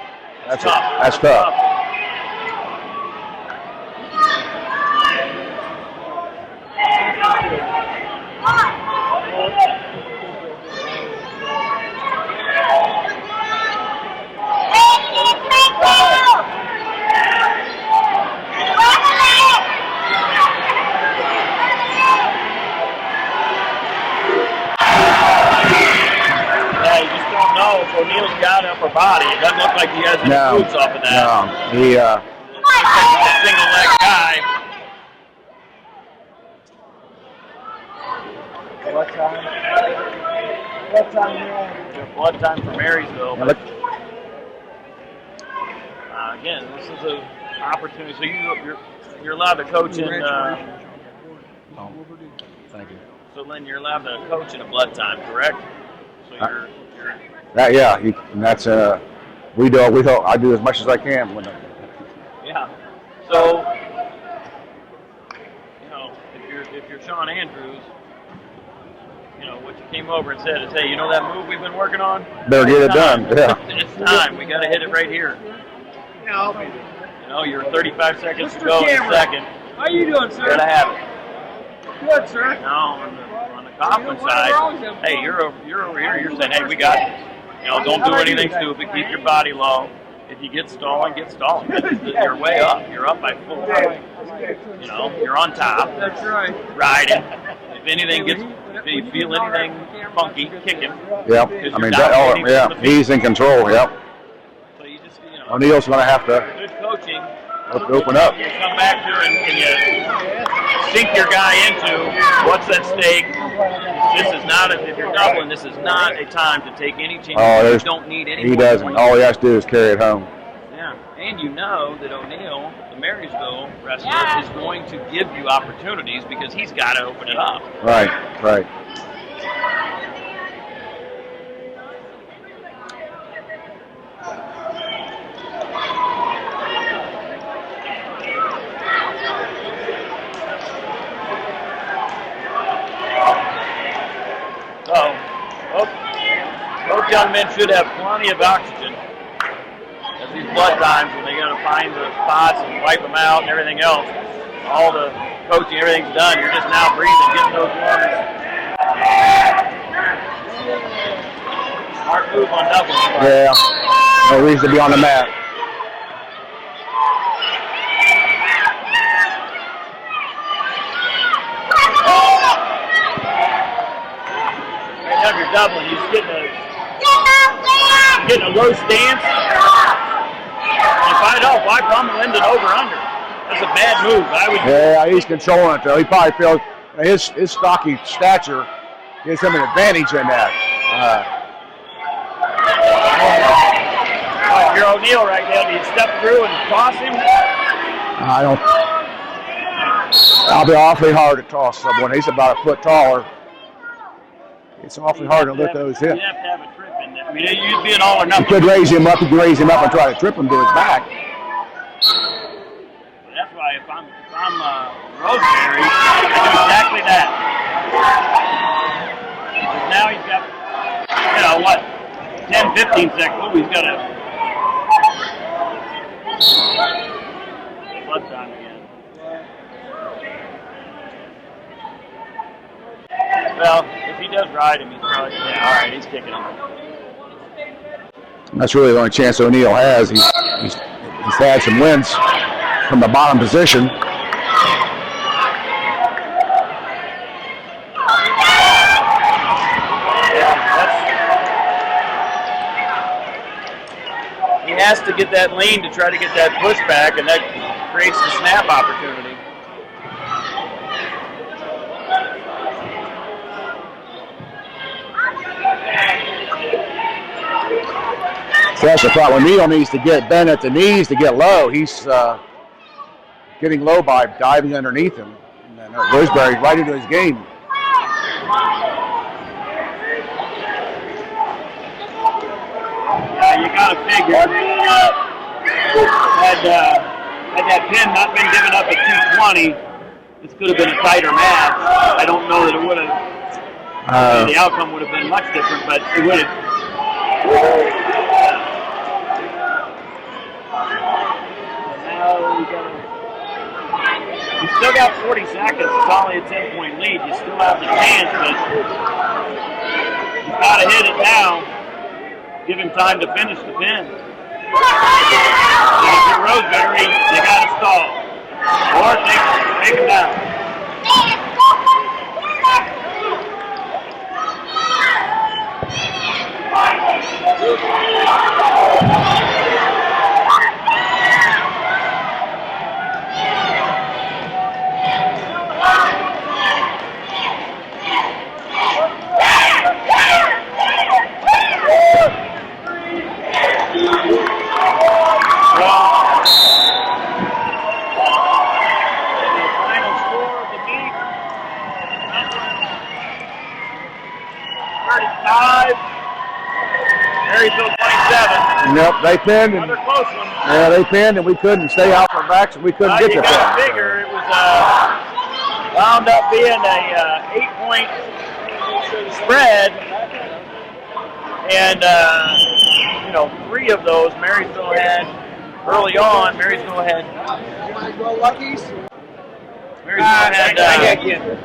O'Neal's got upper body. It doesn't look like he has any boots off of that. No, he a single leg guy. Blood time for Marysville. Again, this is an opportunity. So you're allowed to coach in. Thank you. So Lynn, you're allowed to coach in a blood time, correct? So you're that's we do. I do as much as I can. Yeah. So if you're Sean Andrews, what you came over and said is, hey, that move we've been working on? Better get it done. Yeah. It's time. We got to hit it right here. You're 35 seconds to go in a second. How you doing, sir? Gotta have it. Good, sir. Now on the Coffman side, hey, you're over here. You're saying, hey, we got this. Don't do anything stupid. Keep your body low. If you get stalling, get stalling. You're way up. You're up by 4. You're on top. That's right. Riding. If you feel anything funky, kick him. Yep. He's in control. Yep. So you just, O'Neal's going to have to. Good coaching. Open up. You come back here and you sink your guy into what's at stake. This is not, if you're Dublin, this is not a time to take any chances. You don't need any. He doesn't. All he has to do is carry it home. Yeah, and that O'Neal, the Marysville wrestler, is going to give you opportunities because he's got to open it up. Right. Both young men should have plenty of oxygen. As these blood times, when they got to find the spots and wipe them out and everything else, all the coaching, everything's done. You're just now breathing, getting those lungs. Smart move on double. Yeah. No reason to be on the mat. Right now, if you're doubling, you're just getting a low stance. And find out why Brummel ended over under. That's a bad move. Yeah, he's controlling it though. He probably feels his stocky stature gives him an advantage in that. You're O'Neal right now. Do you step through and toss him? I don't. I'll be awfully hard to toss someone. He's about a foot taller. It's awfully hard to lift those hips. You have to have a trip in there. I mean, you'd be an all or nothing. You could raise him up. You could raise him up and try to trip him to his back. That's why if I'm Rosemary, I do exactly that. Now he's got, 10, 15 seconds. Oh, he's got a blood time again. Well, if he does ride him, he's probably, all right, he's kicking him. That's really the only chance O'Neal has. He's had some wins from the bottom position. He has to get that lean to try to get that pushback, and that creates the snap opportunity. So that's the problem. O'Neal needs to get bent at the knees to get low. He's getting low by diving underneath him. And then Roseberry right into his game. Yeah, you got to figure. Had that pin not been given up at 220, this could have been a tighter match. I don't know that it would have. The outcome would have been much different, but it would have. You still got 40 seconds. It's only a 10-point lead. You still have the chance, but you've got to hit it now. Give him time to finish the pin. And if you're Roseberry, you got to stall. Or take him down. Marysville 27. Yep, they pinned. Another close one. Yeah, they pinned, and we couldn't stay off our backs, and we couldn't get the pin. You got to figure it was wound up being a 8-point spread, and 3 of those Marysville had early on. Marysville had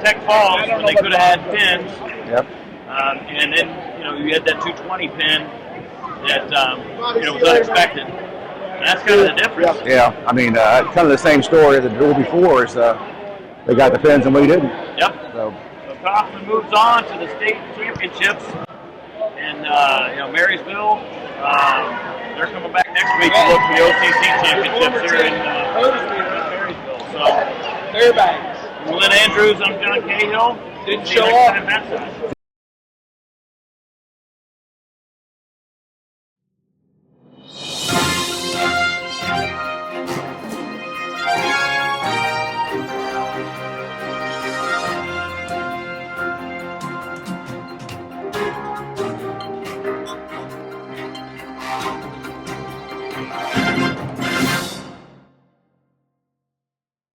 Tech Falls when they could have had pins. Yep. And then you had that 220 pin that was unexpected. And that's kind of the difference. Yeah, I mean, kind of the same story as the duel before. Is they got the pins and we didn't. Yep. So Coffman moves on to the state championships, and Marysville. They're coming back next week to look for the OCC championships here in Marysville. So they're back. Lynn Andrews, I'm John Cahill. Didn't show up.